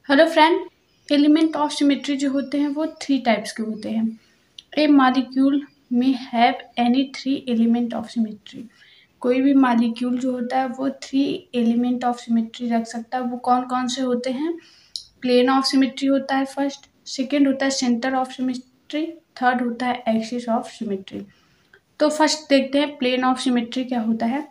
Hello friend, element of symmetry जो होते हैं वो थ्री टाइप्स के होते हैं। ए मॉलिक्यूल में have any three element of symmetry. कोई भी मॉलिक्यूल जो होता है वो थ्री एलिमेंट ऑफ सिमेट्री रख सकता है। वो कौन कौन से होते हैं? प्लेन ऑफ सिमेट्री होता है फर्स्ट, सेकेंड होता है सेंटर ऑफ सिमेट्री, थर्ड होता है एक्सिस ऑफ सिमेट्री। तो फर्स्ट देखते हैं प्लेन ऑफ सिमेट्री क्या होता है।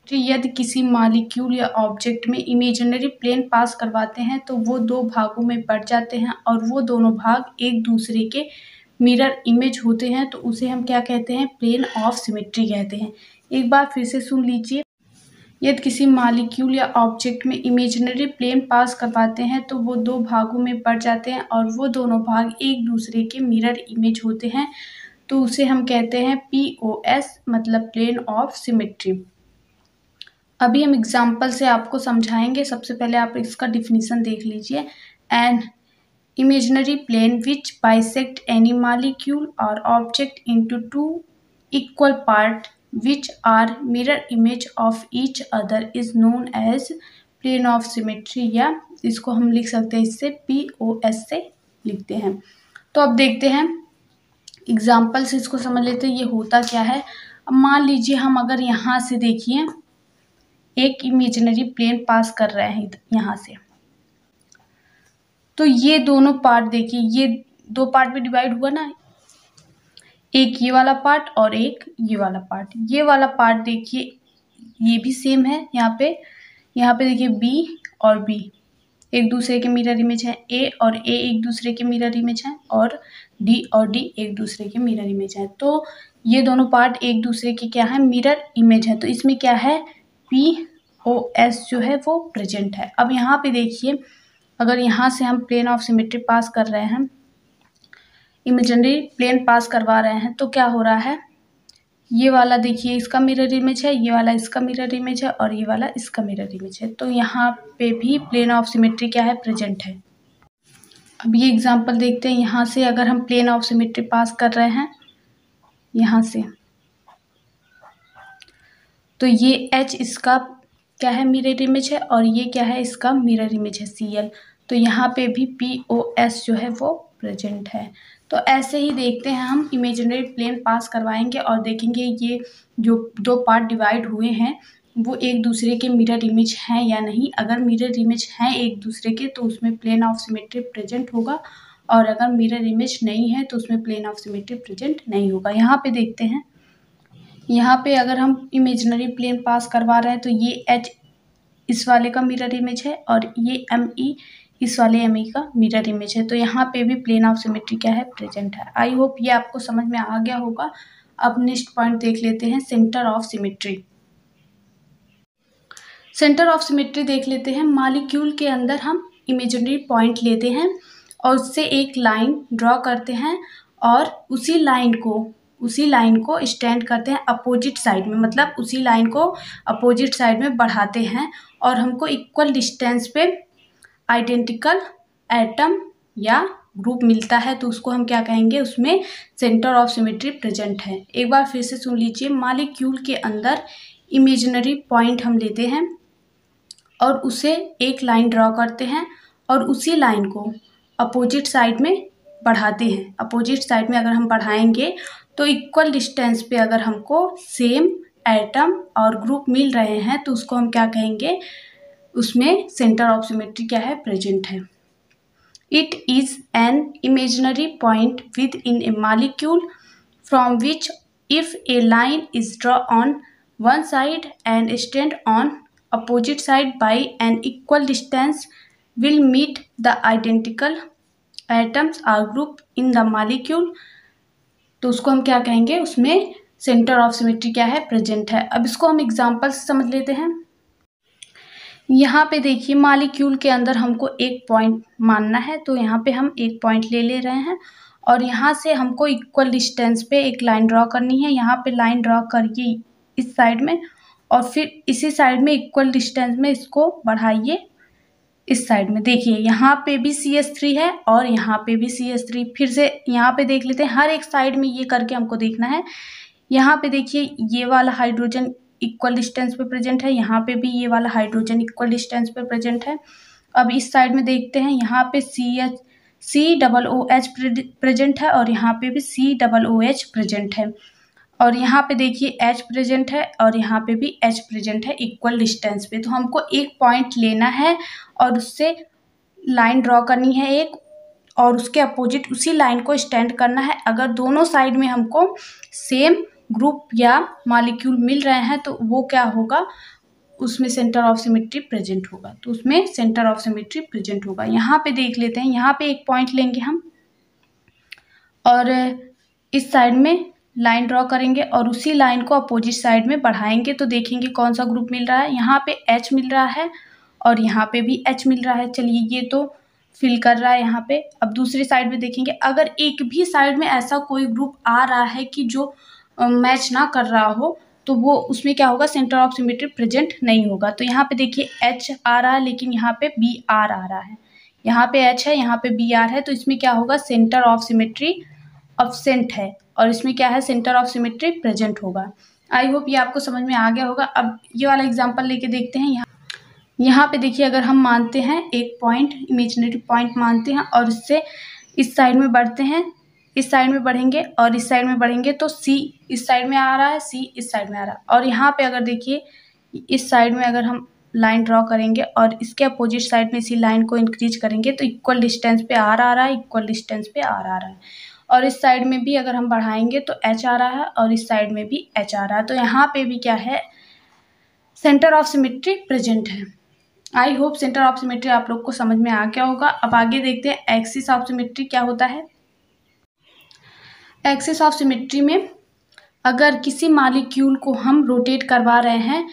यदि किसी मॉलिक्यूल या ऑब्जेक्ट में इमेजिनरी प्लेन पास करवाते हैं तो वो दो भागों में बढ़ जाते हैं और वो दोनों भाग एक दूसरे के मिरर इमेज होते हैं, तो उसे हम क्या कहते हैं? प्लेन ऑफ सिमेट्री कहते हैं। एक बार फिर से सुन लीजिए। यदि किसी मॉलिक्यूल या ऑब्जेक्ट में इमेजिनरी प्लेन पास करवाते हैं तो वो दो भागों में बढ़ जाते हैं और वो दोनों भाग एक दूसरे के मिरर इमेज होते हैं, तो उसे हम कहते हैं POS, मतलब प्लेन ऑफ सिमेट्री। अभी हम एग्जाम्पल से आपको समझाएंगे। सबसे पहले आप इसका डिफिनीशन देख लीजिए। An imaginary plane which bisect any molecule और object into two equal part which are mirror image of each other is known as plane of symmetry, या इसको हम लिख सकते हैं इससे POS से लिखते हैं। तो अब देखते हैं एग्जाम्पल से इसको समझ लेते हैं ये होता क्या है। अब मान लीजिए हम अगर यहाँ से देखिए एक इमेजिनरी प्लेन पास कर रहे हैं यहाँ से, तो ये दोनों पार्ट देखिए, ये दो पार्ट में डिवाइड हुआ ना, एक ये वाला पार्ट और एक ये वाला पार्ट। ये वाला पार्ट देखिए ये भी सेम है। यहाँ पे देखिए B और B एक दूसरे के मिरर इमेज है, A और A एक दूसरे के मिरर इमेज है, और D और D एक दूसरे के मिरर इमेज है। तो ये दोनों पार्ट एक दूसरे के क्या है? मिरर इमेज है। तो इसमें क्या है? POS जो है वो प्रेजेंट है। अब यहाँ पे देखिए, अगर यहाँ से हम प्लेन ऑफ सिमेट्री पास कर रहे हैं, इमेजिनरी प्लेन पास करवा रहे हैं, तो क्या हो रहा है? ये वाला देखिए इसका मिरर इमेज है, ये वाला इसका मिरर इमेज है, और ये वाला इसका मिरर इमेज है। तो यहाँ पे भी प्लेन ऑफ सिमेट्री क्या है? प्रेजेंट है। अब ये एग्जांपल देखते हैं। यहाँ से अगर हम प्लेन ऑफ सिमेट्री पास कर रहे हैं यहाँ से, तो ये H इसका क्या है? मिरर इमेज है, और ये क्या है? इसका मिरर इमेज है Cl। तो यहाँ पे भी POS जो है वो प्रेजेंट है। तो ऐसे ही देखते हैं हम इमेजिनरी प्लेन पास करवाएंगे और देखेंगे ये जो दो पार्ट डिवाइड हुए हैं वो एक दूसरे के मिरर इमेज हैं या नहीं। अगर मिरर इमेज हैं एक दूसरे के तो उसमें प्लेन ऑफ सिमेट्री प्रेजेंट होगा, और अगर मिरर इमेज नहीं है तो उसमें प्लेन ऑफ सिमेट्री प्रेजेंट नहीं होगा। यहाँ पे देखते हैं, यहाँ पे अगर हम इमेजिनरी प्लेन पास करवा रहे हैं तो ये H इस वाले का मिरर इमेज है, और ये ME इस वाले ME का मिरर इमेज है। तो यहाँ पे भी प्लेन ऑफ सिमेट्री क्या है? प्रेजेंट है। आई होप ये आपको समझ में आ गया होगा। अब नेक्स्ट पॉइंट देख लेते हैं, centre of symmetry. Centre of symmetry देख लेते हैं। मॉलिक्यूल के अंदर हम इमेजिनरी पॉइंट लेते हैं और उससे एक लाइन ड्रॉ करते हैं, और उसी लाइन को स्टैंड करते हैं अपोजिट साइड में, मतलब उसी लाइन को अपोजिट साइड में बढ़ाते हैं, और हमको इक्वल डिस्टेंस पे आइडेंटिकल एटम या ग्रुप मिलता है, तो उसको हम क्या कहेंगे? उसमें सेंटर ऑफ सिमेट्री प्रेजेंट है। एक बार फिर से सुन लीजिए। मॉलिक्यूल के अंदर इमेजिनरी पॉइंट हम लेते हैं और उसे एक लाइन ड्रॉ करते हैं, और उसी लाइन को अपोजिट साइड में बढ़ाते हैं। अपोजिट साइड में अगर हम बढ़ाएंगे तो इक्वल डिस्टेंस पे अगर हमको सेम एटम और ग्रुप मिल रहे हैं तो उसको हम क्या कहेंगे? उसमें सेंटर ऑफ सिमेट्री क्या है? प्रेजेंट है। It is an imaginary point within a molecule from which if a line is draw on one side and stand on opposite side by an equal distance will meet the identical atoms or group in the molecule, तो उसको हम क्या कहेंगे? उसमें centre of symmetry क्या है? Present है। अब इसको हम एग्जांपल से समझ लेते हैं। यहाँ पे देखिए मॉलिक्यूल के अंदर हमको एक पॉइंट मानना है, तो यहाँ पे हम एक पॉइंट ले रहे हैं, और यहाँ से हमको इक्वल डिस्टेंस पे एक लाइन ड्रॉ करनी है। यहाँ पे लाइन ड्रॉ करिए इस साइड में, और फिर इसी साइड में इक्वल डिस्टेंस में इसको बढ़ाइए इस साइड में। देखिए यहाँ पे भी CH3 है और यहाँ पे भी CH3। फिर से यहाँ पे देख लेते हैं, हर एक साइड में ये करके हमको देखना है। यहाँ पे देखिए ये वाला हाइड्रोजन इक्वल डिस्टेंस पे प्रेजेंट है, यहाँ पे भी ये वाला हाइड्रोजन इक्वल डिस्टेंस पे प्रेजेंट है। अब इस साइड में देखते हैं, यहाँ पे COOH प्रेजेंट है और यहाँ पे भी COOH प्रेजेंट है, और यहाँ पे देखिए H प्रेजेंट है और यहाँ पे भी H प्रेजेंट है इक्वल डिस्टेंस पे। तो हमको एक पॉइंट लेना है और उससे लाइन ड्रॉ करनी है एक, और उसके अपोजिट उसी लाइन को स्टैंड करना है। अगर दोनों साइड में हमको सेम ग्रुप या मॉलिक्यूल मिल रहे हैं तो वो क्या होगा, उसमें सेंटर ऑफ सिमेट्री प्रेजेंट होगा। तो उसमें सेंटर ऑफ सिमेट्री प्रेजेंट होगा। यहाँ पे देख लेते हैं, यहाँ पे एक पॉइंट लेंगे हम और इस साइड में लाइन ड्रॉ करेंगे और उसी लाइन को अपोजिट साइड में बढ़ाएंगे तो देखेंगे कौन सा ग्रुप मिल रहा है। यहाँ पे H मिल रहा है और यहाँ पे भी H मिल रहा है। चलिए ये तो फिल कर रहा है यहाँ पे। अब दूसरी साइड में देखेंगे, अगर एक भी साइड में ऐसा कोई ग्रुप आ रहा है कि जो मैच ना कर रहा हो तो वो उसमें क्या होगा, सेंटर ऑफ सिमेट्री प्रेजेंट नहीं होगा। तो यहाँ पे देखिए H आ रहा है लेकिन यहाँ पे BR आ रहा है, यहाँ पे H है यहाँ पे BR है, तो इसमें क्या होगा, सेंटर ऑफ सिमेट्री अब्सेंट है और इसमें क्या है, सेंटर ऑफ सिमेट्री प्रेजेंट होगा। आई होप ये आपको समझ में आ गया होगा। अब ये वाला एग्जांपल लेके देखते हैं। यहाँ पे देखिए, अगर हम मानते हैं एक पॉइंट, इमेजिनरी पॉइंट मानते हैं और इससे इस साइड में बढ़ते हैं, इस साइड में बढ़ेंगे और इस साइड में बढ़ेंगे तो C इस साइड में आ रहा है, C इस साइड में आ रहा है। और यहाँ पे अगर देखिए इस साइड में अगर हम लाइन ड्रॉ करेंगे और इसके अपोजिट साइड में इसी लाइन को इंक्रीज करेंगे तो इक्वल डिस्टेंस पे R आ रहा है, इक्वल डिस्टेंस पे R आ रहा है। और इस साइड में भी अगर हम बढ़ाएंगे तो H आ रहा है और इस साइड में भी H आ रहा है। तो यहाँ पे भी क्या है, सेंटर ऑफ सिमेट्री प्रेजेंट है। I hope centre of symmetry आप लोग को समझ में आ गया होगा। अब आगे देखते हैं एक्सिस ऑफ सिमेट्री क्या होता है। एक्सिस ऑफ सिमेट्री में अगर किसी मॉलिक्यूल को हम रोटेट करवा रहे हैं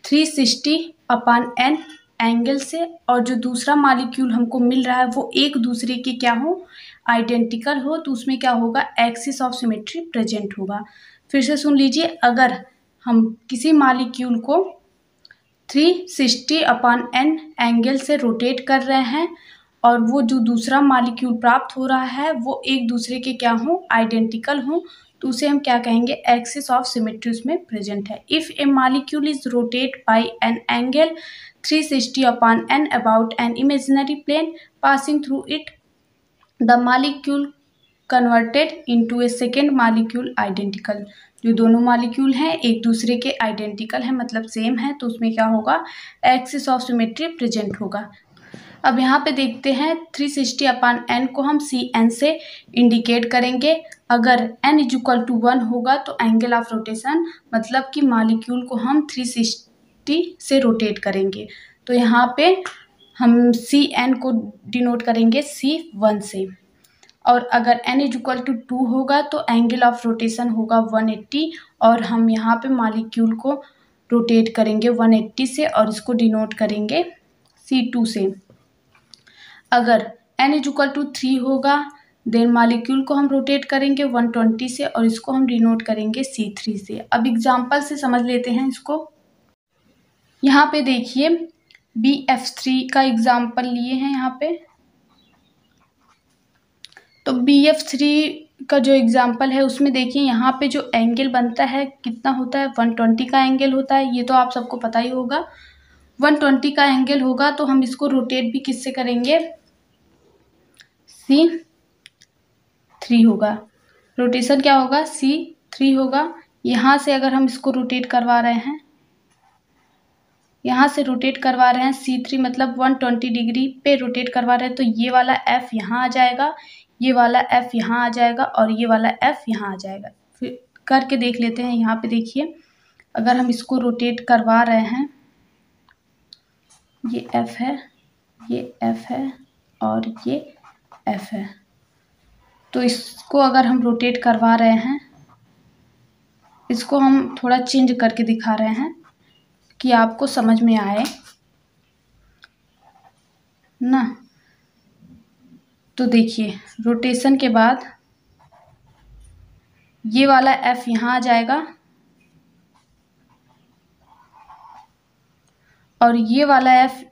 360/n एंगल से और जो दूसरा मॉलिक्यूल हमको मिल रहा है वो एक दूसरे के क्या हो, आइडेंटिकल हो, तो उसमें क्या होगा, एक्सिस ऑफ सिमेट्री प्रेजेंट होगा। फिर से सुन लीजिए, अगर हम किसी मॉलिक्यूल को 360/n एंगल से रोटेट कर रहे हैं और वो जो दूसरा मॉलिक्यूल प्राप्त हो रहा है वो एक दूसरे के क्या हो, आइडेंटिकल हो, तो उसे हम क्या कहेंगे, एक्सिस ऑफ सिमेट्री उसमें प्रेजेंट है। If a molecule is rotate by an angle 360/n about an imaginary plane passing through it, the molecule converted into a second molecule identical. जो दोनों मॉलिक्यूल हैं एक दूसरे के आइडेंटिकल हैं, मतलब सेम है, तो उसमें क्या होगा, एक्सिस ऑफ सिमेट्री प्रेजेंट होगा। अब यहाँ पे देखते हैं 360/n को हम CN से इंडिकेट करेंगे। अगर n = 1 होगा तो एंगल ऑफ रोटेशन, मतलब कि मॉलिक्यूल को हम 360 से रोटेट करेंगे। तो यहाँ पे हम CN को डिनोट करेंगे C1 से। और अगर n = 2 होगा तो एंगल ऑफ रोटेशन होगा 180 और हम यहाँ पे मॉलिक्यूल को रोटेट करेंगे 180 से और इसको डिनोट करेंगे C2 से। अगर n = 3 होगा देन मॉलिक्यूल को हम रोटेट करेंगे 120 से और इसको हम डिनोट करेंगे C3 से। अब एग्जांपल से समझ लेते हैं इसको। यहाँ पे देखिए BF3 का एग्जांपल लिए हैं यहाँ पे। तो BF3 का जो एग्जांपल है उसमें देखिए यहाँ पे जो एंगल बनता है कितना होता है, 120 का एंगल होता है। ये तो आप सबको पता ही होगा, 120 का एंगल होगा तो हम इसको रोटेट भी किससे करेंगे, C3 होगा। रोटेशन क्या होगा, C3 होगा। यहाँ से अगर हम इसको रोटेट करवा रहे हैं, यहाँ से रोटेट करवा रहे हैं C3 मतलब 120 डिग्री पे रोटेट करवा रहे हैं, तो ये वाला F यहाँ आ जाएगा, ये वाला F यहाँ आ जाएगा और ये वाला F यहाँ आ जाएगा। फिर करके देख लेते हैं। यहाँ पे देखिए अगर हम इसको रोटेट करवा रहे हैं, ये F है, ये F है और ये F है, तो इसको अगर हम रोटेट करवा रहे हैं, इसको हम थोड़ा चेंज करके दिखा रहे हैं कि आपको समझ में आए ना। तो देखिए रोटेशन के बाद ये वाला F यहाँ आ जाएगा और ये वाला F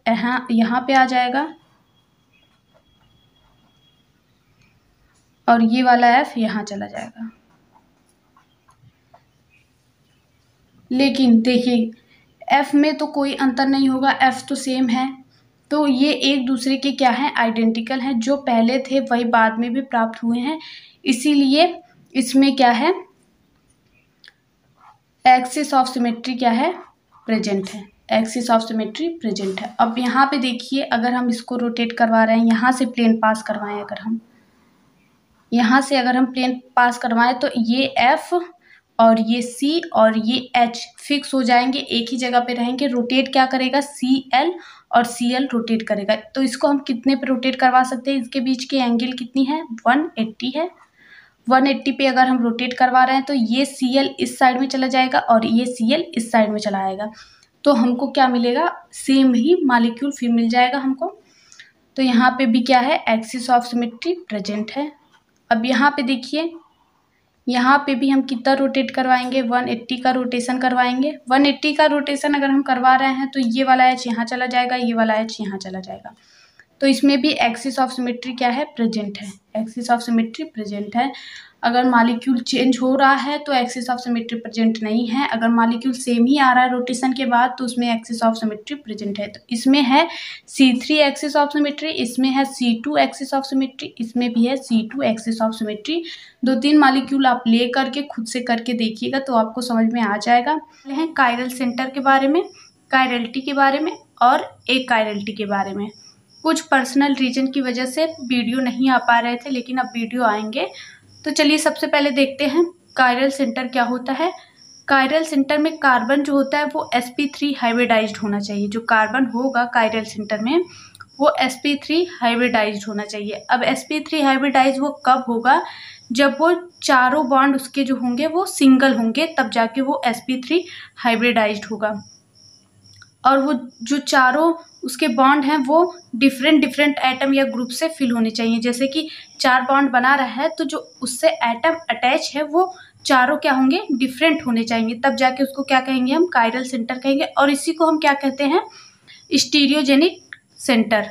यहाँ पे आ जाएगा और ये वाला F यहाँ चला जाएगा। लेकिन देखिए F में तो कोई अंतर नहीं होगा, F तो सेम है, तो ये एक दूसरे के क्या है, आइडेंटिकल हैं, जो पहले थे वही बाद में भी प्राप्त हुए हैं, इसीलिए इसमें क्या है, एक्सिस ऑफ सिमेट्री क्या है, प्रेजेंट है, एक्सिस ऑफ सिमेट्री प्रेजेंट है। अब यहाँ पे देखिए, अगर हम इसको रोटेट करवा रहे हैं, यहाँ से प्लेन पास करवाएं, अगर हम यहाँ से अगर हम प्लेन पास करवाएं तो ये एफ और ये सी और ये एच फिक्स हो जाएंगे, एक ही जगह पे रहेंगे। रोटेट क्या करेगा, सी एल और सी एल रोटेट करेगा। तो इसको हम कितने पे रोटेट करवा सकते हैं, इसके बीच की एंगल कितनी है, 180 है। 180 पे अगर हम रोटेट करवा रहे हैं तो ये सी एल इस साइड में चला जाएगा और ये सी एल इस साइड में चला आएगा, तो हमको क्या मिलेगा, सेम ही मॉलिक्यूल फिर मिल जाएगा हमको। तो यहाँ पे भी क्या है, एक्सिस ऑफ सिमेट्री प्रेजेंट है। अब यहाँ पे देखिए, यहाँ पे भी हम कितना रोटेट करवाएंगे, 180 का रोटेशन करवाएंगे। 180 का रोटेशन अगर हम करवा रहे हैं तो ये वाला एच यहाँ चला जाएगा, ये वाला एच यहाँ चला जाएगा, तो इसमें भी एक्सिस ऑफ सिमेट्री क्या है, प्रेजेंट है, एक्सिस ऑफ सिमेट्री प्रेजेंट है। अगर मॉलिक्यूल चेंज हो रहा है तो एक्सिस ऑफ सिमेट्री प्रेजेंट नहीं है। अगर मॉलिक्यूल सेम ही आ रहा है रोटेशन के बाद तो उसमें एक्सिस ऑफ सिमेट्री प्रेजेंट है। तो इसमें है C3 एक्सिस ऑफ सिमेट्री, इसमें है C2 एक्सिस ऑफ सिमेट्री, इसमें भी है C2 axis of symmetry. 2-3 molecule आप ले करके खुद से करके देखिएगा तो आपको समझ में आ जाएगा। है कायरल सेंटर के बारे में, कायरलिटी के बारे में और एक कायरलिटी के बारे में। कुछ पर्सनल रीजन की वजह से वीडियो नहीं आ पा रहे थे, लेकिन अब वीडियो आएंगे। तो चलिए सबसे पहले देखते हैं कायरल सेंटर क्या होता है। कायरल सेंटर में कार्बन जो होता है वो sp3 हाइब्रिडाइज्ड होना चाहिए। जो कार्बन होगा कायरल सेंटर में वो sp3 हाइब्रिडाइज्ड होना चाहिए। अब sp3 हाइब्रिडाइज वो कब होगा, जब वो चारों बॉन्ड उसके जो होंगे वो सिंगल होंगे, तब जाके वो sp3 हाइब्रिडाइज्ड होगा। और वो जो चारों उसके बॉन्ड हैं वो डिफरेंट एटम या ग्रुप से फिल होने चाहिए। जैसे कि 4 बॉन्ड बना रहा है तो जो उससे एटम अटैच है वो चारों क्या होंगे, डिफरेंट होने चाहिए, तब जाके उसको क्या कहेंगे, हम कायरल सेंटर कहेंगे। और इसी को हम क्या कहते हैं, स्टीरियोजेनिक सेंटर।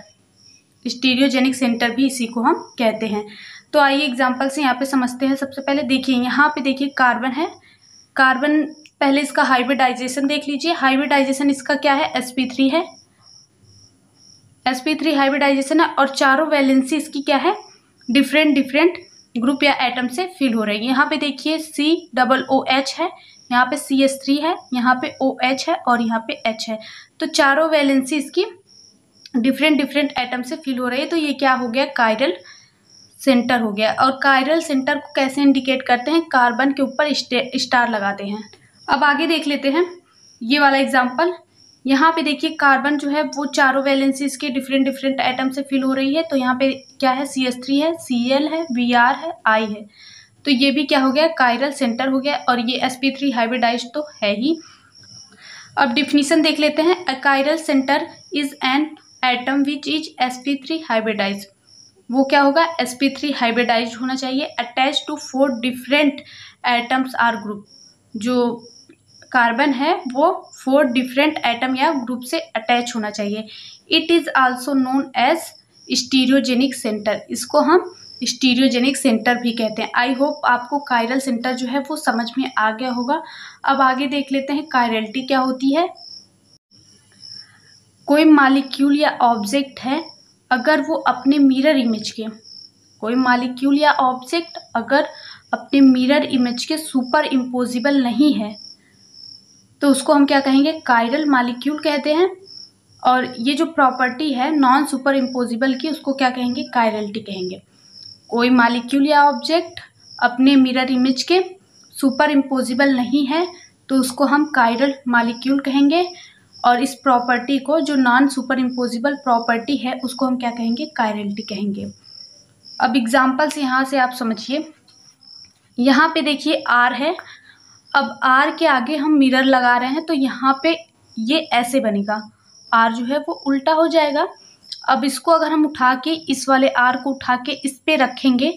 स्टीरियोजेनिक सेंटर भी इसी को हम कहते हैं। तो आइए एग्जाम्पल से यहाँ पे समझते हैं। सबसे पहले देखिए, यहाँ पे देखिए कार्बन है, कार्बन पहले इसका हाइब्रिडाइजेशन देख लीजिए। हाइब्रिडाइजेशन इसका क्या है, sp3 है, sp3 हाइब्रिडाइजेशन है और चारों वैलेंसी इसकी क्या है, डिफरेंट ग्रुप या एटम से फिल हो रही है। यहाँ पे देखिए COOH है, यहाँ पे CH3 है, यहाँ पे OH है और यहाँ पे H है। तो चारों वैलेंसी इसकी डिफरेंट एटम से फिल हो रही है। तो ये क्या हो गया, कायरल सेंटर हो गया। और कायरल सेंटर को कैसे इंडिकेट करते हैं, कार्बन के ऊपर स्टार लगाते हैं। अब आगे देख लेते हैं ये वाला एग्जाम्पल। यहाँ पे देखिए कार्बन जो है वो चारों वैलेंसीज के डिफरेंट एटम से फिल हो रही है। तो यहाँ पे क्या है, CH3 है, Cl है, Br है, I है। तो ये भी क्या हो गया, कायरल सेंटर हो गया। और ये sp3 हाइब्रिडाइज्ड तो है ही। अब डिफिनीशन देख लेते हैं। A chiral centre is an atom which is sp3 hybridised. वो क्या होगा, sp3 हाइब्रिडाइज्ड होना चाहिए। Attach to 4 different atoms or group. जो कार्बन है वो 4 डिफरेंट एटम या ग्रुप से अटैच होना चाहिए। It is also known as stereogenic centre. इसको हम स्टीरियोजेनिक सेंटर भी कहते हैं। आई होप आपको कायरल सेंटर जो है वो समझ में आ गया होगा। अब आगे देख लेते हैं कायरलिटी क्या होती है। कोई मॉलिक्यूल या ऑब्जेक्ट है, अगर वो अपने मिरर इमेज के, कोई मॉलिक्यूल या ऑब्जेक्ट अगर अपने मिरर इमेज के सुपर इम्पोजिबल नहीं है तो उसको हम क्या कहेंगे, कायरल मॉलिक्यूल कहते हैं। और ये जो प्रॉपर्टी है नॉन सुपर इम्पोजिबल की, उसको क्या कहेंगे, कायरलिटी कहेंगे। कोई मॉलिक्यूल या ऑब्जेक्ट अपने मिरर इमेज के सुपर इम्पोजिबल नहीं है तो उसको हम कायरल मॉलिक्यूल कहेंगे। और इस प्रॉपर्टी को, जो नॉन सुपर इम्पोजिबल प्रॉपर्टी है, उसको हम क्या कहेंगे, कायरलिटी कहेंगे। अब एग्जाम्पल्स यहाँ से आप समझिए। यहाँ पे देखिए R है। अब R के आगे हम मिरर लगा रहे हैं तो यहाँ पे ये ऐसे बनेगा, R जो है वो उल्टा हो जाएगा। अब इसको अगर हम उठा के, इस वाले R को उठा के इस पे रखेंगे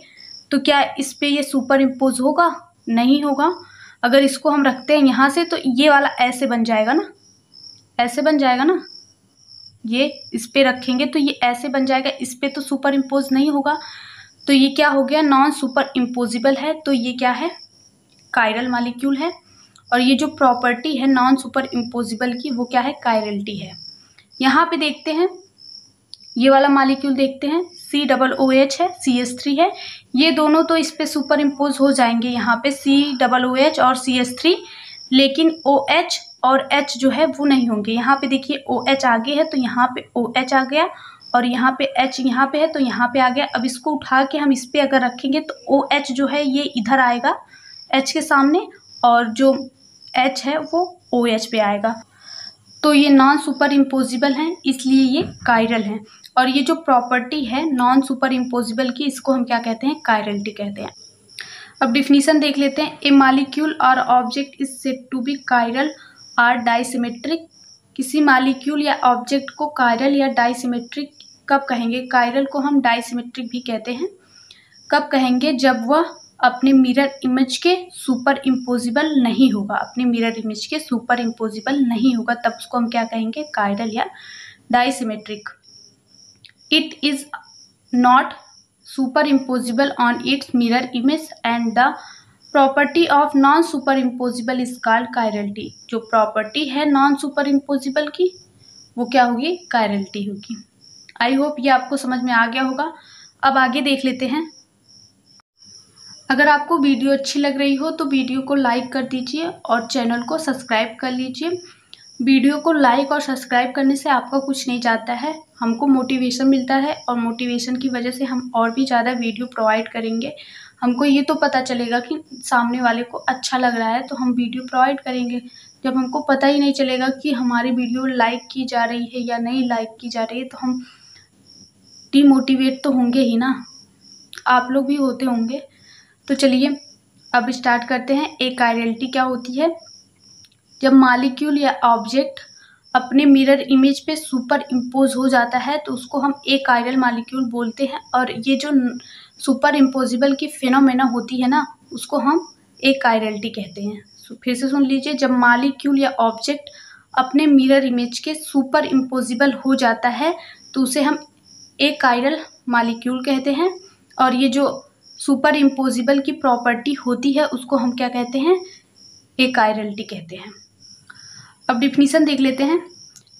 तो क्या इस पे ये सुपर इम्पोज होगा, नहीं होगा। अगर इसको हम रखते हैं यहाँ से तो ये वाला ऐसे बन जाएगा ना, ऐसे बन जाएगा ना। ये इस पे रखेंगे तो ये ऐसे बन जाएगा, इस पे तो सुपर इम्पोज नहीं होगा। तो ये क्या हो गया, नॉन सुपर इम्पोजिबल है। तो ये क्या है, कायरल मॉलिक्यूल है। और ये जो प्रॉपर्टी है नॉन सुपर इम्पोजिबल की, वो क्या है, कायरलिटी है। यहाँ पे देखते हैं ये वाला मॉलिक्यूल देखते हैं COOH है, CH3 है, ये दोनों तो इस पे सुपर इम्पोज हो जाएंगे यहाँ पे COOH और CH3, लेकिन OH और H जो है वो नहीं होंगे। यहाँ पे देखिए OH आगे है तो यहाँ पे OH आ गया, और यहाँ पे H यहाँ पे है तो यहाँ पे आ गया। अब इसको उठा के हम इस पे अगर रखेंगे तो OH जो है ये इधर आएगा H के सामने, और जो H है वो OH पे आएगा। तो ये नॉन सुपर इम्पोजिबल हैं, इसलिए ये कायरल हैं। और ये जो प्रॉपर्टी है नॉन सुपर इम्पोजिबल की, इसको हम क्या कहते हैं, कायरलिटी कहते हैं। अब डिफिनीशन देख लेते हैं। ए मॉलिक्यूल और object is said to be chiral or dissymmetric. किसी मॉलिक्यूल या ऑब्जेक्ट को कायरल या डाइसिमेट्रिक कब कहेंगे? कायरल को हम डाइसिमेट्रिक भी कहते हैं। कब कहेंगे? जब वह अपने मिरर इमेज के सुपर इम्पोजिबल नहीं होगा। अपने मिरर इमेज के सुपर इम्पोजिबल नहीं होगा तब उसको हम क्या कहेंगे? कायरल या dissymmetric. It is not super imposable on its mirror image and the property of non superimposable is called chirality. जो प्रॉपर्टी है नॉन सुपर इम्पोजिबल की वो क्या होगी? कायरलिटी होगी। आई होप ये आपको समझ में आ गया होगा। अब आगे देख लेते हैं। अगर आपको वीडियो अच्छी लग रही हो तो वीडियो को लाइक कर दीजिए और चैनल को सब्सक्राइब कर लीजिए। वीडियो को लाइक और सब्सक्राइब करने से आपका कुछ नहीं जाता है, हमको मोटिवेशन मिलता है, और मोटिवेशन की वजह से हम और भी ज़्यादा वीडियो प्रोवाइड करेंगे। हमको ये तो पता चलेगा कि सामने वाले को अच्छा लग रहा है तो हम वीडियो प्रोवाइड करेंगे। जब हमको पता ही नहीं चलेगा कि हमारी वीडियो लाइक की जा रही है या नहीं लाइक की जा रही है तो हम डीमोटिवेट तो होंगे ही ना, आप लोग भी होते होंगे। तो चलिए अब स्टार्ट करते हैं। कायरलिटी क्या होती है? जब मॉलिक्यूल या ऑब्जेक्ट अपने मिरर इमेज पे सुपर इम्पोज हो जाता है तो उसको हम कायरल मॉलिक्यूल बोलते हैं। और ये जो सुपर इम्पोजिबल की फिनोमेना होती है ना उसको हम कायरलिटी कहते हैं। फिर से सुन लीजिए। जब मॉलिक्यूल या ऑब्जेक्ट अपने मिरर इमेज के सुपर इम्पोजिबल हो जाता है तो उसे हम कायरल मॉलिक्यूल कहते हैं। और ये जो सुपर इम्पोजिबल की प्रॉपर्टी होती है उसको हम क्या कहते हैं? कायरलिटी कहते हैं। अब डिफिनीशन देख लेते हैं।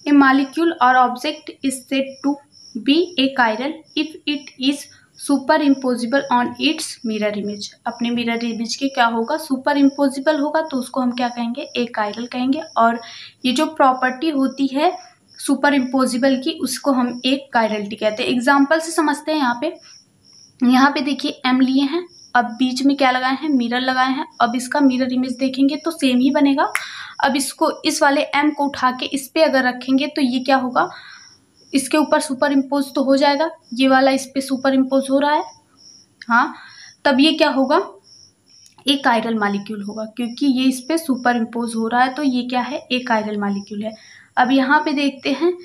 ए मॉलिक्यूल और object is said to be chiral if it is super imposable on its mirror image. अपने मिरर इमेज के क्या होगा? सुपर इम्पोजिबल होगा तो उसको हम क्या कहेंगे? कायरल कहेंगे। और ये जो प्रॉपर्टी होती है सुपर इम्पोजिबल की उसको हम कायरलिटी कहते हैं। एग्जाम्पल से समझते हैं। यहाँ पे देखिए M लिए हैं, अब बीच में क्या लगाए हैं? मिरर लगाए हैं। अब इसका मिरर इमेज देखेंगे तो सेम ही बनेगा। अब इसको इस वाले M को उठा के इस पे अगर रखेंगे तो ये क्या होगा? इसके ऊपर सुपर इम्पोज तो हो जाएगा। ये वाला इस पे सुपर इम्पोज हो रहा है, हाँ, तब ये क्या होगा? कायरल मॉलिक्यूल होगा, क्योंकि ये इस पे सुपर इम्पोज हो रहा है तो ये क्या है? कायरल मॉलिक्यूल है। अब यहाँ पे देखते हैं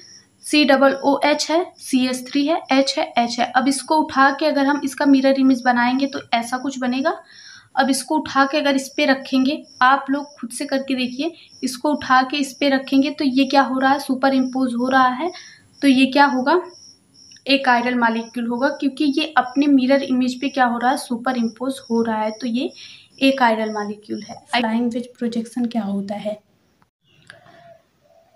COOH है, CH3 है, H है, H है। अब इसको उठा के अगर हम इसका मिरर इमेज बनाएंगे तो ऐसा कुछ बनेगा। अब इसको उठा के अगर इस पे रखेंगे, आप लोग खुद से करके देखिए, इसको उठा के इस पे रखेंगे तो ये क्या हो रहा है? सुपर इम्पोज हो रहा है। तो ये क्या होगा? कायरल मॉलिक्यूल होगा, क्योंकि ये अपने मिरर इमेज पे क्या हो रहा है? सुपर इम्पोज हो रहा है, तो ये कायरल मॉलिक्यूल है। लाइन वेज प्रोजेक्शन क्या होता है?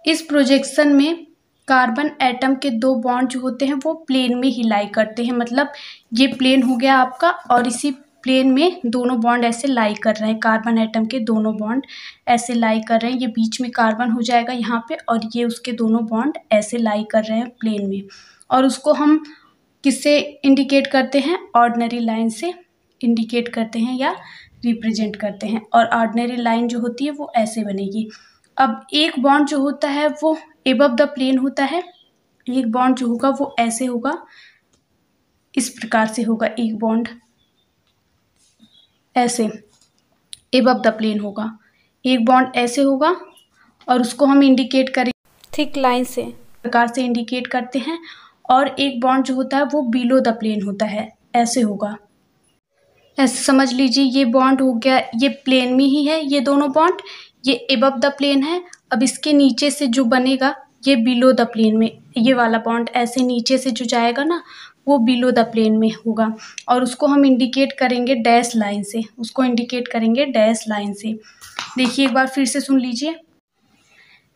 इस प्रोजेक्शन में कार्बन एटम के 2 बॉन्ड जो होते हैं वो प्लेन में ही लाई करते हैं। मतलब ये प्लेन हो गया आपका, और इसी प्लेन में दोनों बॉन्ड ऐसे लाई कर रहे हैं। कार्बन एटम के दोनों बॉन्ड ऐसे लाई कर रहे हैं। ये बीच में कार्बन हो जाएगा यहाँ पे, और ये उसके दोनों बॉन्ड ऐसे लाई कर रहे हैं प्लेन में। और उसको हम किससे इंडिकेट करते हैं? ऑर्डिनरी लाइन से इंडिकेट करते हैं या रिप्रेजेंट करते हैं। और ऑर्डिनरी लाइन जो होती है वो ऐसे बनेगी। अब एक बॉन्ड जो होता है वो एबव द प्लेन होता है। एक बॉन्ड जो होगा वो ऐसे होगा, इस प्रकार से होगा। एक बॉन्ड ऐसे एबव द प्लेन होगा, एक बॉन्ड ऐसे होगा, और उसको हम इंडिकेट करें थिक लाइन से, प्रकार से इंडिकेट करते हैं। और एक बॉन्ड जो होता है वो बिलो द प्लेन होता है, ऐसे होगा। ऐसे समझ लीजिए, ये बॉन्ड हो गया, ये प्लेन में ही है, ये दोनों बॉन्ड, ये एबव द प्लेन है। अब इसके नीचे से जो बनेगा ये बिलो द प्लेन में, ये वाला बॉन्ड ऐसे नीचे से जो जाएगा ना वो बिलो द प्लेन में होगा। और उसको हम इंडिकेट करेंगे डैश लाइन से, उसको इंडिकेट करेंगे डैश लाइन से। देखिए एक बार फिर से सुन लीजिए।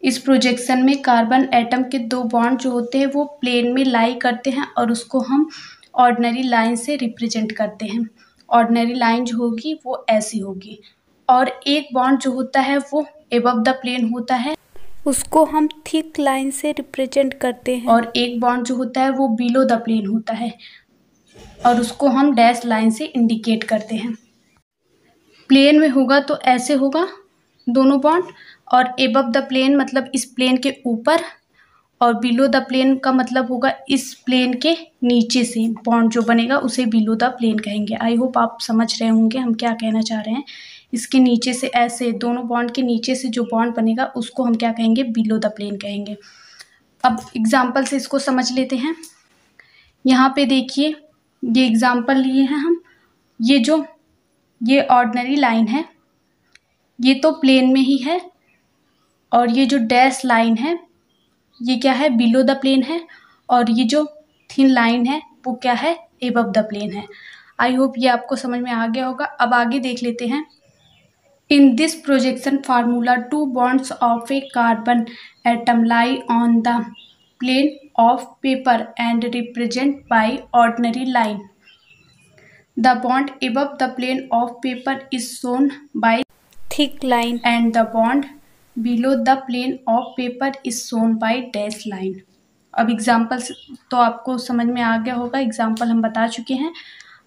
इस प्रोजेक्शन में कार्बन एटम के दो बॉन्ड जो होते हैं वो प्लेन में लाई करते हैं और उसको हम ऑर्डिनरी लाइन से रिप्रेजेंट करते हैं। ऑर्डिनरी लाइन जो होगी वो ऐसी होगी, और एक बॉन्ड जो होता है वो एबव द प्लेन होता है, उसको हम थिक लाइन से रिप्रेजेंट करते हैं। और एक बॉन्ड जो होता है वो बिलो द प्लेन होता है और उसको हम डैश लाइन से इंडिकेट करते हैं। प्लेन में होगा तो ऐसे होगा दोनों बॉन्ड, और एबव द प्लेन मतलब इस प्लेन के ऊपर, और बिलो द प्लेन का मतलब होगा इस प्लेन के नीचे से बॉन्ड जो बनेगा उसे बिलो द प्लेन कहेंगे। आई होप आप समझ रहे होंगे हम क्या कहना चाह रहे हैं। इसके नीचे से ऐसे दोनों बॉन्ड के नीचे से जो बॉन्ड बनेगा उसको हम क्या कहेंगे, बिलो द प्लेन कहेंगे। अब एग्जाम्पल से इसको समझ लेते हैं। यहाँ पे देखिए ये एग्जाम्पल लिए हैं हम। ये ऑर्डिनरी लाइन है, ये तो प्लेन में ही है, और ये जो डैश लाइन है ये क्या है, बिलो द प्लेन है, और ये जो थिन लाइन है वो क्या है, एबव द प्लेन है। आई होप ये आपको समझ में आ गया होगा। अब आगे देख लेते हैं। In this projection formula 2 bonds of a carbon atom lie on the plane of paper and represented by ordinary line. The bond above the plane of paper is shown by thick line and the bond below the plane of paper is shown by dash line. अब example तो आपको समझ में आ गया होगा, example हम बता चुके हैं।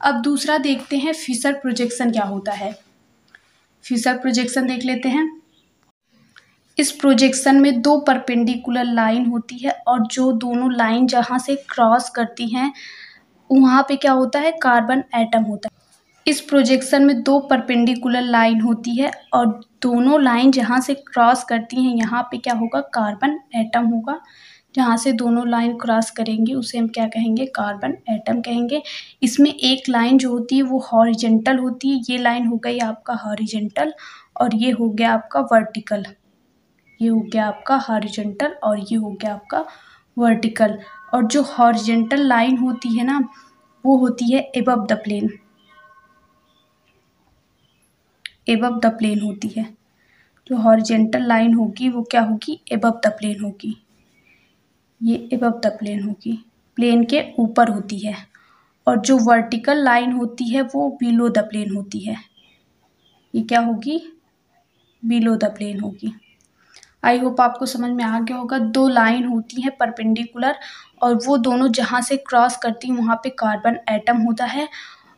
अब दूसरा देखते हैं फिशर प्रोजेक्शन क्या होता है। फिशर प्रोजेक्शन देख लेते हैं। इस प्रोजेक्शन में दो परपेंडिकुलर लाइन होती है, और जो दोनों लाइन जहाँ से क्रॉस करती हैं वहाँ पे क्या होता है, कार्बन एटम होता है। इस प्रोजेक्शन में दो परपेंडिकुलर लाइन होती है और दोनों लाइन जहाँ से क्रॉस करती हैं यहाँ पे क्या होगा, कार्बन एटम होगा। जहाँ से दोनों लाइन क्रॉस करेंगे उसे हम क्या कहेंगे, कार्बन एटम कहेंगे। इसमें एक लाइन जो होती है वो हॉरिजेंटल होती है। ये लाइन हो गई आपका हॉरिजेंटल, और ये हो गया आपका वर्टिकल। ये हो गया आपका हॉरिजेंटल और ये हो गया आपका वर्टिकल। और जो हॉरिजेंटल लाइन होती है ना वो होती है above the plane. Above the plane होती है। जो हॉरिजेंटल लाइन होगी वो क्या होगी, एबव द प्लेन होगी। ये एबव द प्लेन होगी, प्लेन के ऊपर होती है। और जो वर्टिकल लाइन होती है वो बिलो द प्लेन होती है। ये क्या होगी, बिलो द प्लेन होगी। आई होप आपको समझ में आ गया होगा। दो लाइन होती है परपेंडिकुलर, और वो दोनों जहाँ से क्रॉस करती हैं वहाँ पे कार्बन एटम होता है।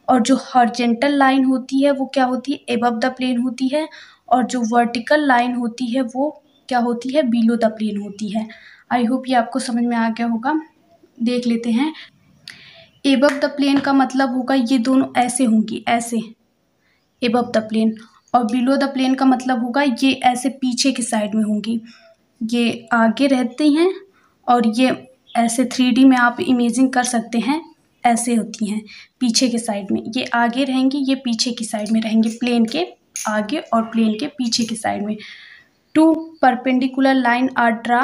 और जो हॉरिजेंटल लाइन होती है वो क्या होती है, एबव द प्लेन होती है। और जो वर्टिकल लाइन होती है वो क्या होती है, बिलो द प्लेन होती है। आई होप ये आपको समझ में आ गया होगा। देख लेते हैं। एबव द प्लेन का मतलब होगा ये दोनों ऐसे होंगी, ऐसे एबव द प्लेन। और बिलो द प्लेन का मतलब होगा ये ऐसे पीछे की साइड में होंगी। ये आगे रहती हैं और ये ऐसे 3D में आप इमेजिंग कर सकते हैं, ऐसे होती हैं पीछे के साइड में। ये आगे रहेंगी, ये पीछे की साइड में रहेंगी, प्लेन के आगे और प्लेन के पीछे की साइड में। 2 perpendicular line are draw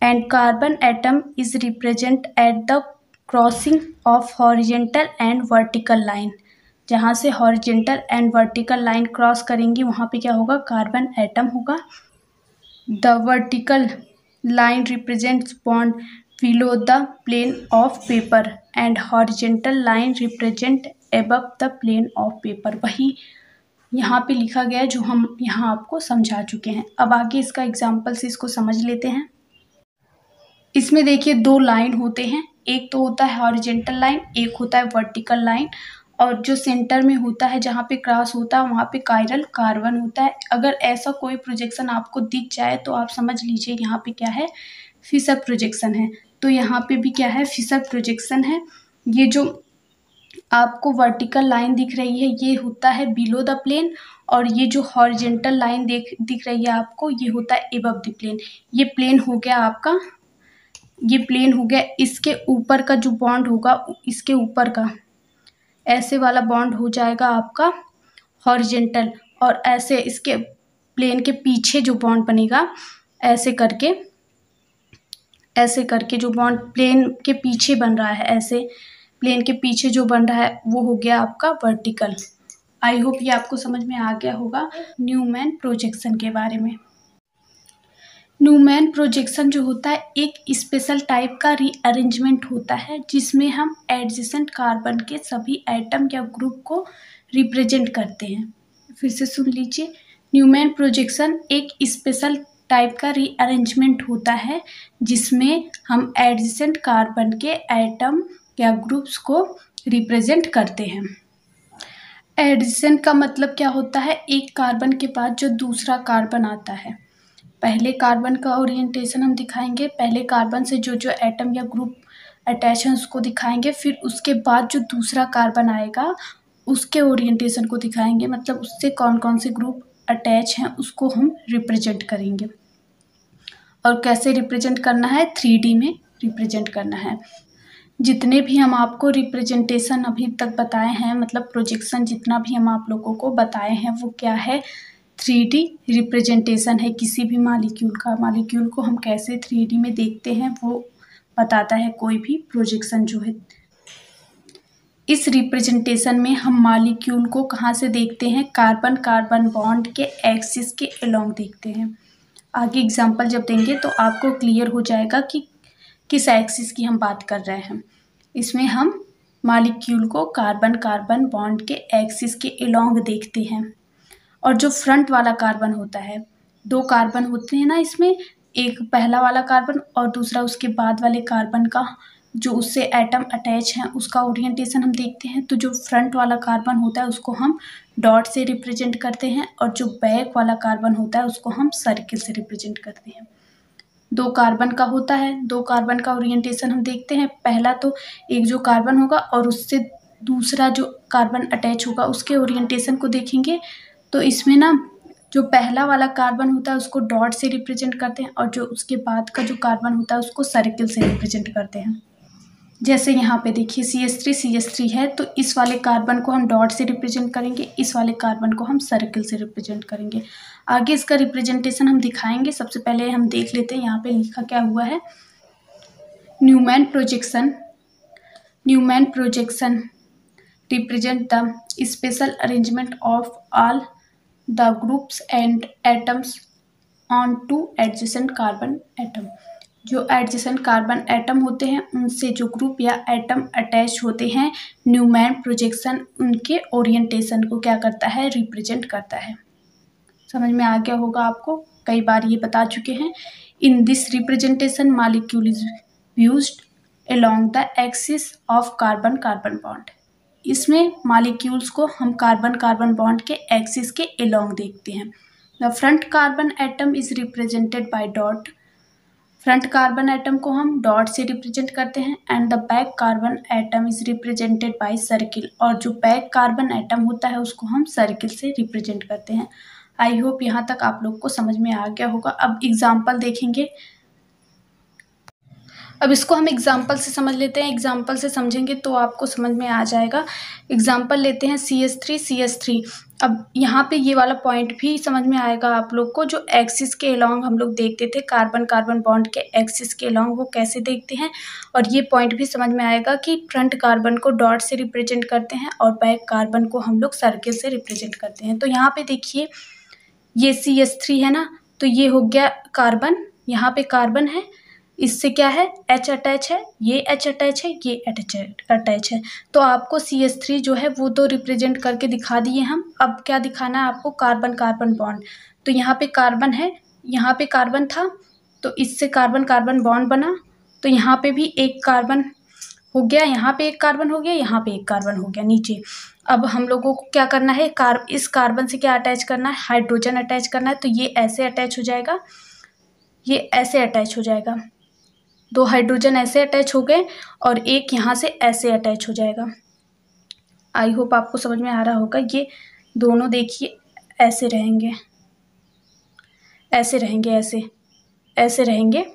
and carbon atom is represent at the crossing of horizontal and vertical line. जहाँ से horizontal and vertical line cross करेंगी वहाँ पे क्या होगा, कार्बन एटम होगा। The vertical line represents bond below the plane of paper and horizontal line represent above the plane of paper। वही यहाँ पे लिखा गया है जो हम यहाँ आपको समझा चुके हैं। अब आगे इसका एग्जाम्पल से इसको समझ लेते हैं। इसमें देखिए दो लाइन होते हैं, एक तो होता है हॉरिजेंटल लाइन, एक होता है वर्टिकल लाइन। और जो सेंटर में होता है जहाँ पे क्रॉस होता है वहाँ पे कायरल कार्बन होता है। अगर ऐसा कोई प्रोजेक्शन आपको दिख जाए तो आप समझ लीजिए यहाँ पे क्या है, फिशर प्रोजेक्शन है। तो यहाँ पे भी क्या है, फिशर प्रोजेक्शन है। ये जो आपको वर्टिकल लाइन दिख रही है ये होता है बिलो द प्लेन, और ये जो हॉरिजेंटल लाइन दिख रही है आपको ये होता है एबव द प्लेन। ये प्लेन हो गया आपका, ये प्लेन हो गया। इसके ऊपर का जो बॉन्ड होगा, इसके ऊपर का ऐसे वाला बॉन्ड हो जाएगा आपका हॉरिजेंटल, और ऐसे इसके प्लेन के पीछे जो बॉन्ड बनेगा ऐसे करके जो बॉन्ड प्लेन के पीछे बन रहा है, ऐसे प्लेन के पीछे जो बन रहा है वो हो गया आपका वर्टिकल। आई होप ये आपको समझ में आ गया होगा न्यूमैन प्रोजेक्शन के बारे में। न्यूमैन प्रोजेक्शन जो होता है एक स्पेशल टाइप का रीअरेंजमेंट होता है जिसमें हम एडजेसेंट कार्बन के सभी एटम या ग्रुप को रिप्रेजेंट करते हैं। फिर से सुन लीजिए, न्यूमैन प्रोजेक्शन एक स्पेशल टाइप का रीअरेंजमेंट होता है जिसमें हम एडजेसेंट कार्बन के एटम या ग्रुप्स को रिप्रेजेंट करते हैं। एडजेसेंट का मतलब क्या होता है, एक कार्बन के बाद जो दूसरा कार्बन आता है। पहले कार्बन का ओरिएंटेशन हम दिखाएंगे, पहले कार्बन से जो जो एटम या ग्रुप अटैच है उसको दिखाएंगे, फिर उसके बाद जो दूसरा कार्बन आएगा उसके ओरिएंटेशन को दिखाएंगे, मतलब उससे कौन कौन से ग्रुप अटैच हैं उसको हम रिप्रेजेंट करेंगे। और कैसे रिप्रेजेंट करना है, 3D में रिप्रेजेंट करना है। जितने भी हम आपको रिप्रेजेंटेशन अभी तक बताए हैं, मतलब प्रोजेक्शन जितना भी हम आप लोगों को बताए हैं वो क्या है, 3D रिप्रेजेंटेशन है किसी भी मॉलिक्यूल का। मॉलिक्यूल को हम कैसे 3D में देखते हैं वो बताता है कोई भी प्रोजेक्शन जो है। इस रिप्रेजेंटेशन में हम मॉलिक्यूल को कहाँ से देखते हैं, कार्बन कार्बन बॉन्ड के एक्सिस के अलोंग देखते हैं। आगे एग्जांपल जब देंगे तो आपको क्लियर हो जाएगा कि किस एक्सिस की हम बात कर रहे हैं। इसमें हम मॉलिक्यूल को कार्बन कार्बन बॉन्ड के एक्सिस के अलोंग देखते हैं। और जो फ्रंट वाला कार्बन होता है, 2 कार्बन होते हैं ना इसमें, एक पहला वाला कार्बन और दूसरा उसके बाद वाले कार्बन का जो उससे एटम अटैच हैं उसका ओरिएंटेशन हम देखते हैं। तो जो फ्रंट वाला कार्बन होता है उसको हम डॉट से रिप्रेजेंट करते हैं और जो बैक वाला कार्बन होता है उसको हम सर्किल से रिप्रेजेंट करते हैं। 2 कार्बन का होता है, 2 कार्बन का ओरिएंटेशन हम देखते हैं। पहला तो एक जो कार्बन होगा और उससे दूसरा जो कार्बन अटैच होगा उसके ओरिएंटेशन को देखेंगे। तो इसमें ना जो पहला वाला कार्बन होता है उसको डॉट से रिप्रेजेंट करते हैं और जो उसके बाद का जो कार्बन होता है उसको सर्किल से रिप्रेजेंट करते हैं। जैसे यहाँ पे देखिए CH3 है, तो इस वाले कार्बन को हम डॉट से रिप्रेजेंट करेंगे, इस वाले कार्बन को हम सर्किल से रिप्रेजेंट करेंगे। आगे इसका रिप्रेजेंटेशन हम दिखाएंगे। सबसे पहले हम देख लेते हैं यहाँ पे लिखा क्या हुआ है। Newman projection represent the special arrangement of all the groups and atoms on two adjacent carbon atom। जो एडजेसेंट कार्बन एटम होते हैं उनसे जो ग्रुप या एटम अटैच होते हैं, न्यूमैन प्रोजेक्शन उनके ओरिएंटेशन को क्या करता है, रिप्रेजेंट करता है। समझ में आ गया होगा आपको, कई बार ये बता चुके हैं। In this representation molecule is viewed along the axis of carbon carbon bond. इसमें मॉलिक्यूल्स को हम कार्बन कार्बन बॉन्ड के एक्सिस के अलोंग देखते हैं। The front carbon atom is represented by dot. Front carbon atom को हम डॉट से रिप्रेजेंट करते हैं। And the back carbon atom is represented by circle. और जो बैक कार्बन एटम होता है उसको हम सर्किल से रिप्रेजेंट करते हैं। आई होप यहाँ तक आप लोग को समझ में आ गया होगा। अब एग्जाम्पल देखेंगे। अब इसको हम एग्जाम्पल से समझ लेते हैं। एग्जाम्पल से समझेंगे तो आपको समझ में आ जाएगा। एग्जाम्पल लेते हैं CH3। अब यहाँ पे ये वाला पॉइंट भी समझ में आएगा आप लोग को। जो एक्सिस के अलोंग हम लोग देखते थे, कार्बन कार्बन बॉन्ड के एक्सिस के अलोंग वो कैसे देखते हैं। और ये पॉइंट भी समझ में आएगा कि फ्रंट कार्बन को डॉट से रिप्रेजेंट करते हैं और बैक कार्बन को हम लोग सर्किल से रिप्रेजेंट करते हैं। तो यहाँ पे देखिए ये CH3 है ना, तो ये हो गया कार्बन, यहाँ पे कार्बन है, इससे क्या है, H अटैच है, ये H अटैच है, ये अटैच है। तो आपको CH3 जो है वो तो रिप्रेजेंट करके दिखा दिए हम। अब क्या दिखाना है आपको, कार्बन कार्बन बॉन्ड। तो यहाँ पे कार्बन है, यहाँ पे कार्बन था, तो इससे कार्बन कार्बन बॉन्ड बना। तो यहाँ पे भी एक कार्बन हो गया, यहाँ पे एक कार्बन हो गया, यहाँ पे एक कार्बन हो गया नीचे। अब हम लोगों को क्या करना है, इस कार्बन से क्या अटैच करना है, हाइड्रोजन अटैच करना है। तो ये ऐसे अटैच हो जाएगा, ये ऐसे अटैच हो जाएगा। 2 हाइड्रोजन ऐसे अटैच हो गए और एक यहाँ से ऐसे अटैच हो जाएगा। आई होप आपको समझ में आ रहा होगा। ये दोनों देखिए ऐसे रहेंगे, ऐसे रहेंगे, ऐसे रहेंगे।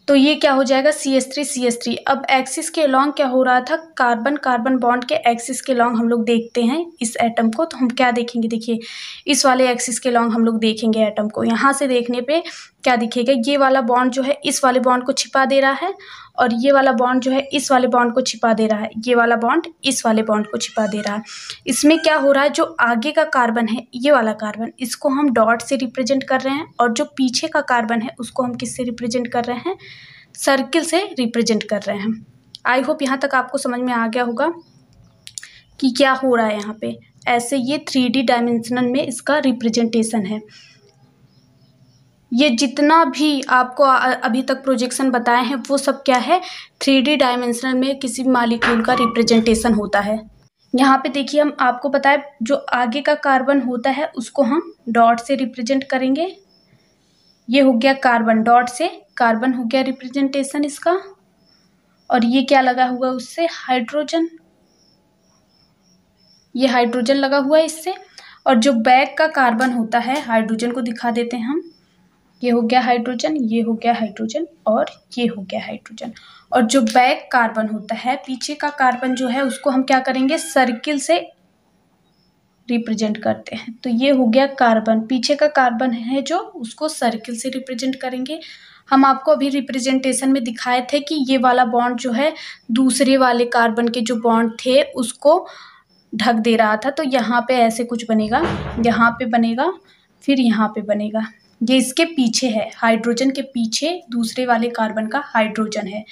तो ये क्या हो जाएगा, CH3। अब एक्सिस के अलोंग क्या हो रहा था, कार्बन कार्बन बॉन्ड के एक्सिस के अलोंग हम लोग देखते हैं इस एटम को। तो हम क्या देखेंगे, देखिए इस वाले एक्सिस के अलोंग हम लोग देखेंगे एटम को। यहाँ से देखने पे क्या दिखेगा, ये वाला बॉन्ड जो है इस वाले बॉन्ड को छिपा दे रहा है और ये वाला बॉन्ड जो है इस वाले बॉन्ड को छिपा दे रहा है, ये वाला बॉन्ड इस वाले बॉन्ड को छिपा दे रहा है। इसमें क्या हो रहा है, जो आगे का कार्बन है ये वाला कार्बन, इसको हम डॉट से रिप्रेजेंट कर रहे हैं, और जो पीछे का कार्बन है उसको हम किससे रिप्रेजेंट कर रहे हैं, सर्किल से रिप्रेजेंट कर रहे हैं। आई होप यहाँ तक आपको समझ में आ गया होगा कि क्या हो रहा है यहाँ पे। ऐसे ये 3D डायमेंशनल में इसका रिप्रेजेंटेशन है। ये जितना भी आपको अभी तक प्रोजेक्शन बताए हैं वो सब क्या है, 3D डायमेंशनल में किसी मॉलिक्यूल का रिप्रेजेंटेशन होता है। यहाँ पे देखिए, हम आपको बताए जो आगे का कार्बन होता है उसको हम डॉट से रिप्रेजेंट करेंगे। ये हो गया कार्बन, डॉट से कार्बन हो गया रिप्रेजेंटेशन इसका। और ये क्या लगा हुआ है उससे, हाइड्रोजन, ये हाइड्रोजन लगा हुआ है इससे। और जो बैक का कार्बन होता है, हाइड्रोजन को दिखा देते हैं हम, ये हो गया हाइड्रोजन, ये हो गया हाइड्रोजन, और ये हो गया हाइड्रोजन। और जो बैक कार्बन होता है, पीछे का कार्बन जो है उसको हम क्या करेंगे, सर्किल से रिप्रेजेंट करते हैं। तो ये हो गया कार्बन, पीछे का कार्बन है जो, उसको सर्किल से रिप्रेजेंट करेंगे। हम आपको अभी रिप्रेजेंटेशन में दिखाए थे कि ये वाला बॉन्ड जो है दूसरे वाले कार्बन के जो बॉन्ड थे उसको ढक दे रहा था। तो यहाँ पे ऐसे कुछ बनेगा, यहाँ पे बनेगा, फिर यहाँ पे बनेगा। ये इसके पीछे है, हाइड्रोजन के पीछे दूसरे वाले कार्बन का हाइड्रोजन है।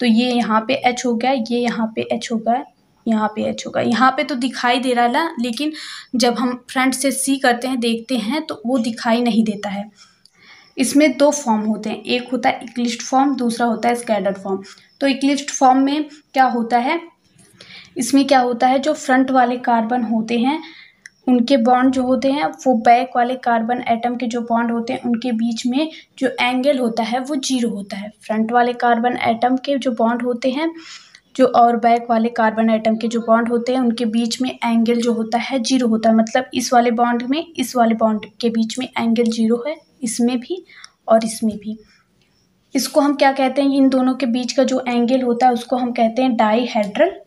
तो ये यहाँ पे H हो गया, ये यहाँ पे H होगा, यहाँ पे H होगा। यहाँ पे तो दिखाई दे रहा है ना, लेकिन जब हम फ्रंट से सी करते हैं, देखते हैं, तो वो दिखाई नहीं देता है। इसमें दो फॉर्म होते हैं, एक होता है इक्लिप्स्ड फॉर्म, दूसरा होता है स्कैटर्ड फॉर्म। तो इक्लिप्स्ड फॉर्म में क्या होता है, इसमें क्या होता है, जो फ्रंट वाले कार्बन होते हैं उनके बॉन्ड जो होते हैं वो बैक वाले कार्बन एटम के जो बॉन्ड होते हैं उनके बीच में जो एंगल होता है वो 0 होता है। फ्रंट वाले कार्बन एटम के जो बॉन्ड होते हैं जो, और बैक वाले कार्बन एटम के जो बॉन्ड होते हैं उनके बीच में एंगल जो होता है 0 होता है। मतलब इस वाले बॉन्ड में, इस वाले बॉन्ड के बीच में एंगल 0 है, इसमें भी और इसमें भी। इसको हम क्या कहते हैं, इन दोनों के बीच का जो एंगल होता है उसको हम कहते हैं डाईहेड्रल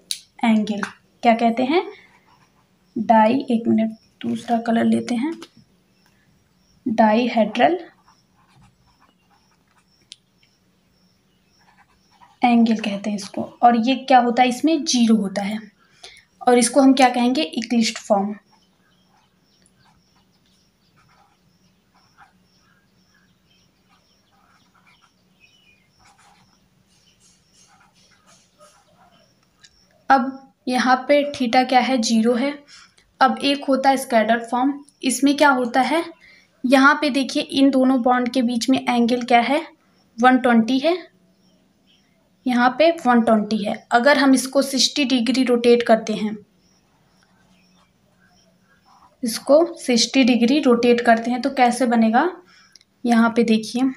एंगल। क्या कहते हैं, एक मिनट दूसरा कलर लेते हैं, डाईहेड्रल एंगल कहते हैं इसको। और ये क्या होता है, इसमें 0 होता है, और इसको हम क्या कहेंगे, इक्लिप्स्ड फॉर्म। अब यहाँ पे थीटा क्या है, 0 है। अब एक होता है स्कैटर्ड फॉर्म, इसमें क्या होता है, यहाँ पे देखिए इन दोनों बॉन्ड के बीच में एंगल क्या है, 120 है, यहाँ पे 120 है। अगर हम इसको 60 डिग्री रोटेट करते हैं, इसको 60 डिग्री रोटेट करते हैं तो कैसे बनेगा, यहाँ पे देखिए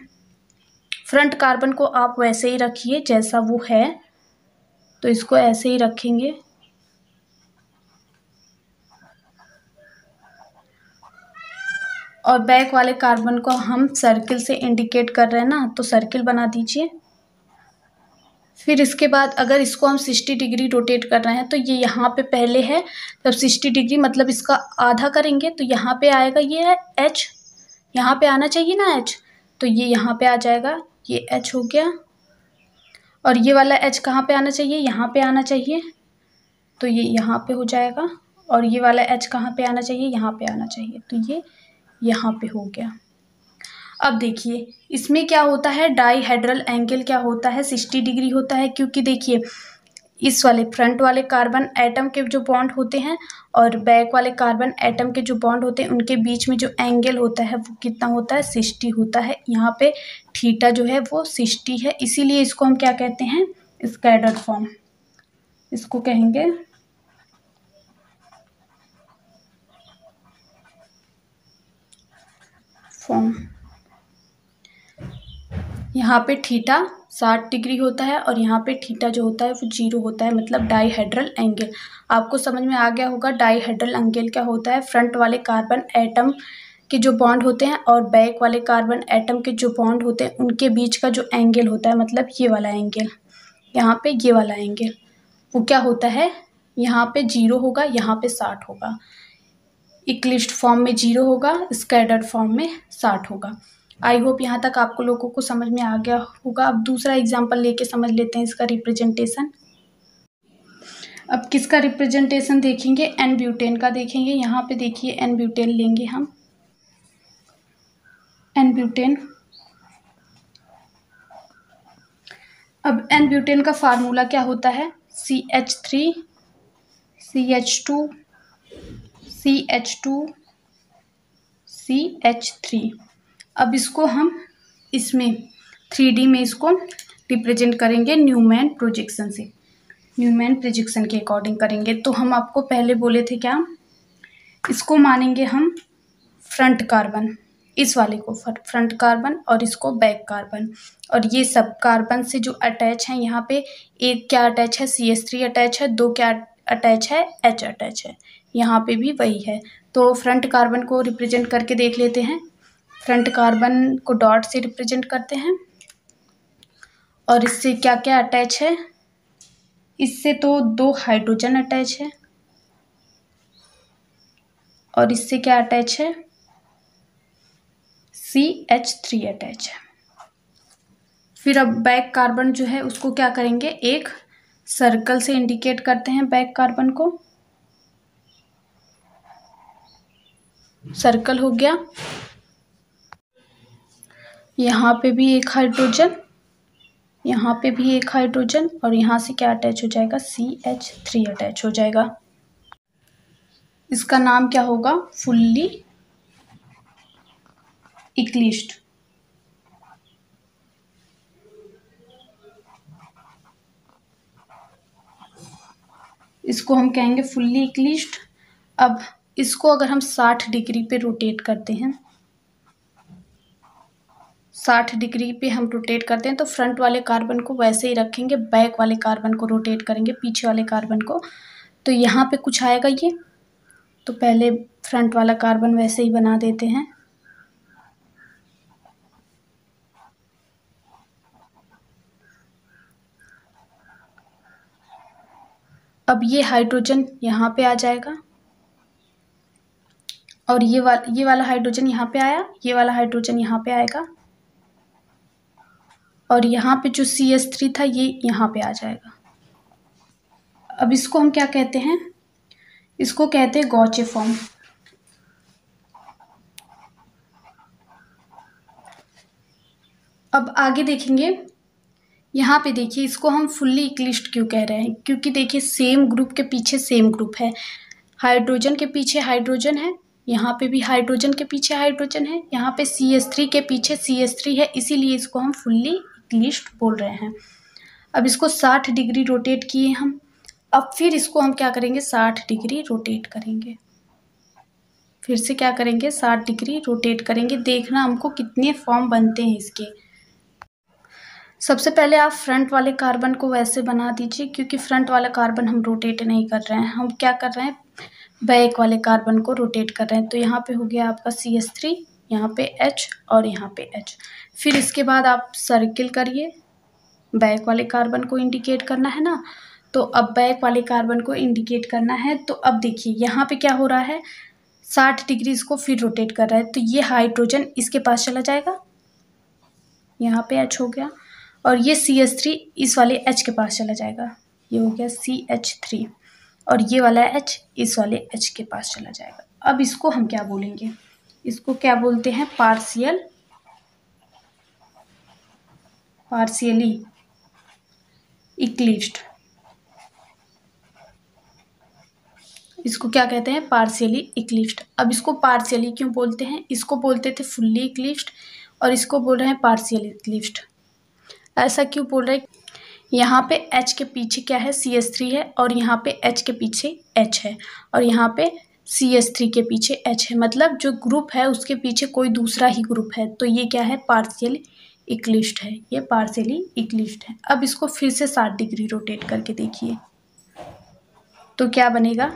फ्रंट कार्बन को आप वैसे ही रखिए जैसा वो है, तो इसको ऐसे ही रखेंगे, और बैक वाले कार्बन को हम सर्किल से इंडिकेट कर रहे हैं ना, तो सर्किल बना दीजिए। फिर इसके बाद अगर इसको हम 60 डिग्री रोटेट कर रहे हैं तो ये यहाँ पे पहले है, जब 60 डिग्री मतलब इसका आधा करेंगे तो यहाँ पे आएगा, ये है H, यहाँ पे आना चाहिए ना H, तो ये यहाँ पे आ जाएगा, ये H हो गया। और ये वाला H कहाँ पे आना चाहिए, यहाँ पे आना चाहिए, तो ये यहाँ पे हो जाएगा। और ये वाला H कहाँ पे आना चाहिए, यहाँ पे आना चाहिए, तो ये यहाँ पे हो गया। अब देखिए इसमें क्या होता है, डाईहेड्रल एंगल क्या होता है, 60 डिग्री होता है, क्योंकि देखिए इस वाले फ्रंट वाले कार्बन एटम के जो बॉन्ड होते हैं और बैक वाले कार्बन एटम के जो बॉन्ड होते हैं उनके बीच में जो एंगल होता है वो कितना होता है, 60 होता है। यहाँ पे थीटा जो है वो 60 है, इसीलिए इसको हम क्या कहते हैं, स्कैटर्ड फॉर्म, इसको कहेंगे फॉर्म। यहाँ पे थीटा 60 डिग्री होता है और यहाँ पे थीटा जो होता है वो 0 होता है, मतलब डाईहेड्रल एंगल। आपको समझ में आ गया होगा डाईहेड्रल एंगल क्या होता है, फ्रंट वाले कार्बन एटम के जो बॉन्ड होते हैं और बैक वाले कार्बन एटम के जो बॉन्ड होते हैं उनके बीच का जो एंगल होता है, मतलब ये वाला एंगल, यहाँ पे ये वाला एंगल, वो क्या होता है, यहाँ पे 0 होगा, यहाँ पे 60 होगा। इक्लिप्स्ड फॉर्म में 0 होगा, स्कैटर्ड फॉर्म में 60 होगा। आई होप यहाँ तक आपको लोगों को समझ में आ गया होगा। अब दूसरा एग्जाम्पल लेके समझ लेते हैं इसका रिप्रेजेंटेशन। अब किसका रिप्रेजेंटेशन देखेंगे, एन ब्यूटेन का देखेंगे। यहाँ पे देखिए एन ब्यूटेन लेंगे हम, एन ब्यूटेन। अब एन ब्यूटेन का फार्मूला क्या होता है, CH3 CH2 CH2 CH3। अब इसको हम इसमें 3D में इसको रिप्रेजेंट करेंगे न्यूमैन प्रोजेक्शन से, न्यूमैन प्रोजेक्शन के अकॉर्डिंग करेंगे। तो हम आपको पहले बोले थे क्या, इसको मानेंगे हम फ्रंट कार्बन, इस वाले को फ्रंट कार्बन और इसको बैक कार्बन। और ये सब कार्बन से जो अटैच हैं, यहाँ पे एक क्या अटैच है, CH3 अटैच है, दो क्या अटैच है, H अटैच है, यहाँ पे भी वही है। तो फ्रंट कार्बन को रिप्रेजेंट करके देख लेते हैं। फ्रंट कार्बन को डॉट से रिप्रेजेंट करते हैं। और इससे क्या क्या अटैच है, इससे तो 2 हाइड्रोजन अटैच है, और इससे क्या अटैच है, CH3 अटैच है। फिर अब बैक कार्बन जो है उसको क्या करेंगे, एक सर्कल से इंडिकेट करते हैं बैक कार्बन को, सर्कल हो गया। यहाँ पे भी एक हाइड्रोजन, यहाँ पे भी एक हाइड्रोजन, और यहाँ से क्या अटैच हो जाएगा, CH3 अटैच हो जाएगा। इसका नाम क्या होगा, फुल्ली इक्लिस्ड। इसको हम कहेंगे फुल्ली इक्लिस्ड। अब इसको अगर हम 60 डिग्री पे रोटेट करते हैं, 60 डिग्री पे हम रोटेट करते हैं, तो फ्रंट वाले कार्बन को वैसे ही रखेंगे, बैक वाले कार्बन को रोटेट करेंगे, पीछे वाले कार्बन को। तो यहाँ पे कुछ आएगा ये, तो पहले फ्रंट वाला कार्बन वैसे ही बना देते हैं। अब ये हाइड्रोजन यहाँ पे आ जाएगा, और ये वाला हाइड्रोजन यहाँ पे आया, ये वाला हाइड्रोजन यहाँ पे आएगा, और यहाँ पे जो CH3 था ये यहाँ पे आ जाएगा। अब इसको हम क्या कहते हैं, इसको कहते हैं गॉचे फॉर्म। अब आगे देखेंगे, यहाँ पे देखिए इसको हम फुल्ली इक्लिस्ड क्यों कह रहे हैं, क्योंकि देखिए सेम ग्रुप के पीछे सेम ग्रुप है, हाइड्रोजन के पीछे हाइड्रोजन है, यहाँ पे भी हाइड्रोजन के पीछे हाइड्रोजन है, यहाँ पे CH3 के पीछे CH3 है, इसीलिए इसको हम फुल्ली इक्लिस्ड बोल रहे हैं। अब इसको 60 डिग्री रोटेट किए हम। अब फिर इसको हम क्या करेंगे, 60 डिग्री रोटेट करेंगे, फिर से क्या करेंगे, 60 डिग्री रोटेट करेंगे। देखना हमको कितने फॉर्म बनते हैं इसके। सबसे पहले आप फ्रंट वाले कार्बन को वैसे बना दीजिए, क्योंकि फ्रंट वाला कार्बन हम रोटेट नहीं कर रहे हैं, हम क्या कर रहे हैं, बैक वाले कार्बन को रोटेट कर रहे हैं। तो यहाँ पे हो गया आपका CH3, यहाँ पे H और यहाँ पे H। फिर इसके बाद आप सर्किल करिए, बैक वाले कार्बन को इंडिकेट करना है ना। तो अब बैक वाले कार्बन को इंडिकेट करना है, तो अब देखिए यहाँ पे क्या हो रहा है, 60 डिग्री इसको फिर रोटेट कर रहा है, तो ये हाइड्रोजन इसके पास चला जाएगा, यहाँ पे H हो गया, और ये CH3 इस वाले H के पास चला जाएगा, ये हो गया CH3, और ये वाला H इस वाले H के पास चला जाएगा। अब इसको हम क्या बोलेंगे, इसको क्या बोलते हैं, पार्शियली इक्लिस्ड। इसको क्या कहते हैं, पार्शियली इक्लिस्ड। अब इसको पार्शियली क्यों बोलते हैं, इसको बोलते थे फुल्ली इक्लिस्ड, और इसको बोल रहे हैं पार्शियली इक्लिस्ड। ऐसा क्यों बोल रहे हैं, यहाँ पे H के पीछे क्या है, CH3 है, और यहाँ पे H के पीछे H है, और यहाँ पे CH3 के पीछे H है, मतलब जो ग्रुप है उसके पीछे कोई दूसरा ही ग्रुप है, तो ये क्या है, पार्शियल इक्लिस्ड है, ये पार्शियली इक्लिस्ड है। अब इसको फिर से 60 डिग्री रोटेट करके देखिए, तो क्या बनेगा,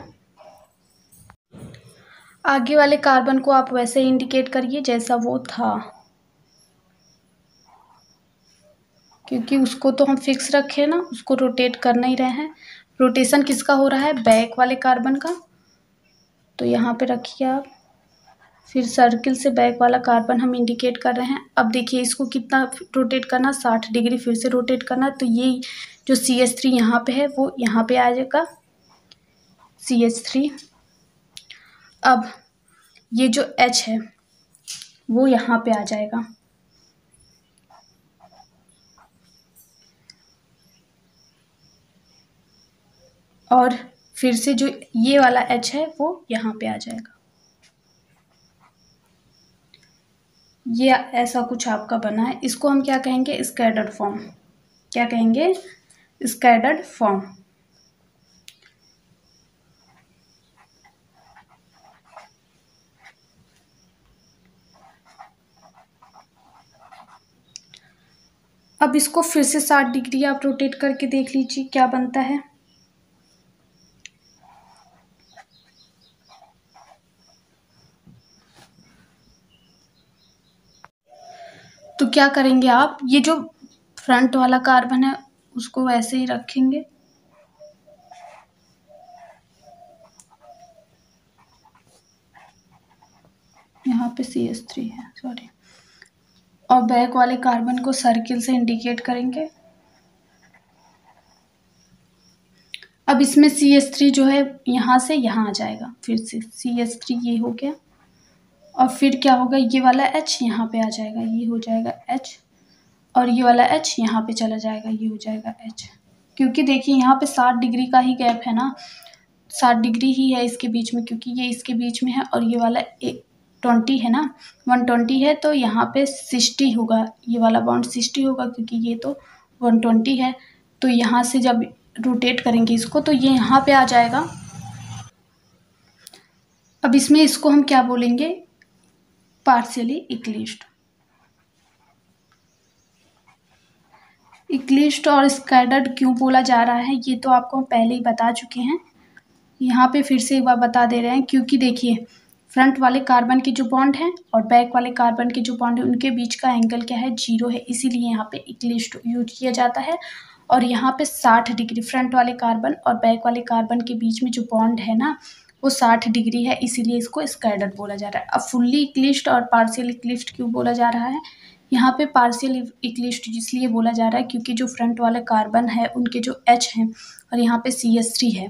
आगे वाले कार्बन को आप वैसे इंडिकेट करिए जैसा वो था, क्योंकि उसको तो हम फिक्स रखे ना, उसको रोटेट कर नहीं रहे हैं। रोटेशन किसका हो रहा है, बैक वाले कार्बन का। तो यहाँ पे रखिए आप, फिर सर्किल से बैक वाला कार्बन हम इंडिकेट कर रहे हैं। अब देखिए इसको कितना रोटेट करना, 60 डिग्री फिर से रोटेट करना। तो ये जो CH3 यहाँ पे है वो यहाँ पे आ जाएगा CH3। अब ये जो H है वो यहाँ पे आ जाएगा, और फिर से जो ये वाला H है वो यहाँ पे आ जाएगा। ये ऐसा कुछ आपका बना है। इसको हम क्या कहेंगे, स्कैटर्ड फॉर्म। क्या कहेंगे, स्कैटर्ड फॉर्म। अब इसको फिर से 60 डिग्री आप रोटेट करके देख लीजिए क्या बनता है। तो क्या करेंगे आप, ये जो फ्रंट वाला कार्बन है उसको वैसे ही रखेंगे, यहाँ पे CH3 है, सॉरी, और बैक वाले कार्बन को सर्किल से इंडिकेट करेंगे। अब इसमें CH3 जो है यहाँ से यहाँ आ जाएगा, फिर से CH3 ये हो गया, और फिर क्या होगा, ये वाला H यहाँ पे आ जाएगा, ये हो जाएगा H, और ये वाला H यहाँ पे चला जाएगा, ये हो जाएगा H। क्योंकि देखिए यहाँ पे 60 डिग्री का ही गैप है ना, 60 डिग्री ही है इसके बीच में, क्योंकि ये इसके बीच में है और ये वाला 20 है ना, 120 है, तो यहाँ पे 60 होगा, ये वाला बॉन्ड 60 होगा, क्योंकि ये तो 120 है। तो यहाँ से जब रोटेट करेंगे इसको तो ये यहाँ पे आ जाएगा। अब इसमें इसको हम क्या बोलेंगे, पार्शियली इक्लिप्स्ड। इक्लिप्स्ड और स्कैटर्ड क्यों बोला जा रहा है ये तो आपको हम पहले ही बता चुके हैं, यहाँ पे फिर से एक बार बता दे रहे हैं। क्योंकि देखिए फ्रंट वाले कार्बन के जो बॉन्ड हैं और बैक वाले कार्बन के जो बॉन्ड है उनके बीच का एंगल क्या है, 0 है, इसीलिए यहाँ पे इक्लिप्स्ड यूज किया जाता है। और यहाँ पे 60 डिग्री फ्रंट वाले कार्बन और बैक वाले कार्बन के बीच में जो बॉन्ड है ना वो 60 डिग्री है, इसीलिए इसको स्कैटर्ड बोला जा रहा है। अब फुल्ली इक्लिप्स्ड और पार्शियल इक्लिप्स्ड क्यों बोला जा रहा है, यहाँ पे पार्शियल इक्लिप्स्ड इसलिए बोला जा रहा है क्योंकि जो फ्रंट वाले कार्बन है उनके जो H हैं और यहाँ पे CH3 है,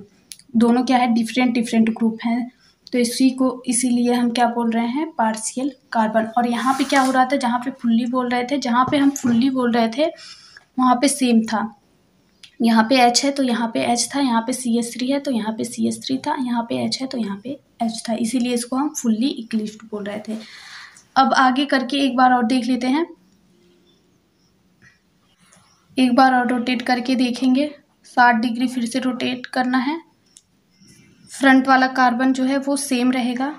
दोनों क्या है, डिफरेंट डिफरेंट ग्रुप हैं, तो इसीलिए हम क्या बोल रहे हैं, पार्शियल कार्बन। और यहाँ पे क्या हो रहा था, जहाँ पे फुल्ली बोल रहे थे, जहाँ पे हम फुल्ली बोल रहे थे वहाँ पे सेम था, यहाँ पे H है तो यहाँ पे H था, यहाँ पे CH3 है तो यहाँ पे CH3 था, यहाँ पे H है तो यहाँ पे H था, इसीलिए इसको हम फुल्ली इक्लिप्स्ड बोल रहे थे। अब आगे करके एक बार और देख लेते हैं, एक बार और रोटेट करके देखेंगे, 60 डिग्री फिर से रोटेट करना है। फ्रंट वाला कार्बन जो है वो सेम रहेगा,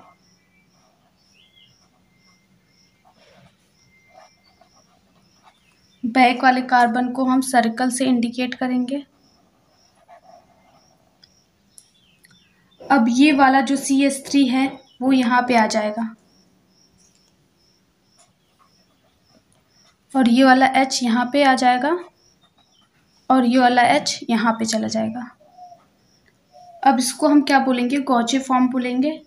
बैक वाले कार्बन को हम सर्कल से इंडिकेट करेंगे। अब ये वाला जो CH3 है वो यहाँ पे आ जाएगा, और ये वाला H यहाँ पे आ जाएगा, और ये वाला H यहाँ पे चला जाएगा। अब इसको हम क्या बोलेंगे, गॉचे फॉर्म बोलेंगे।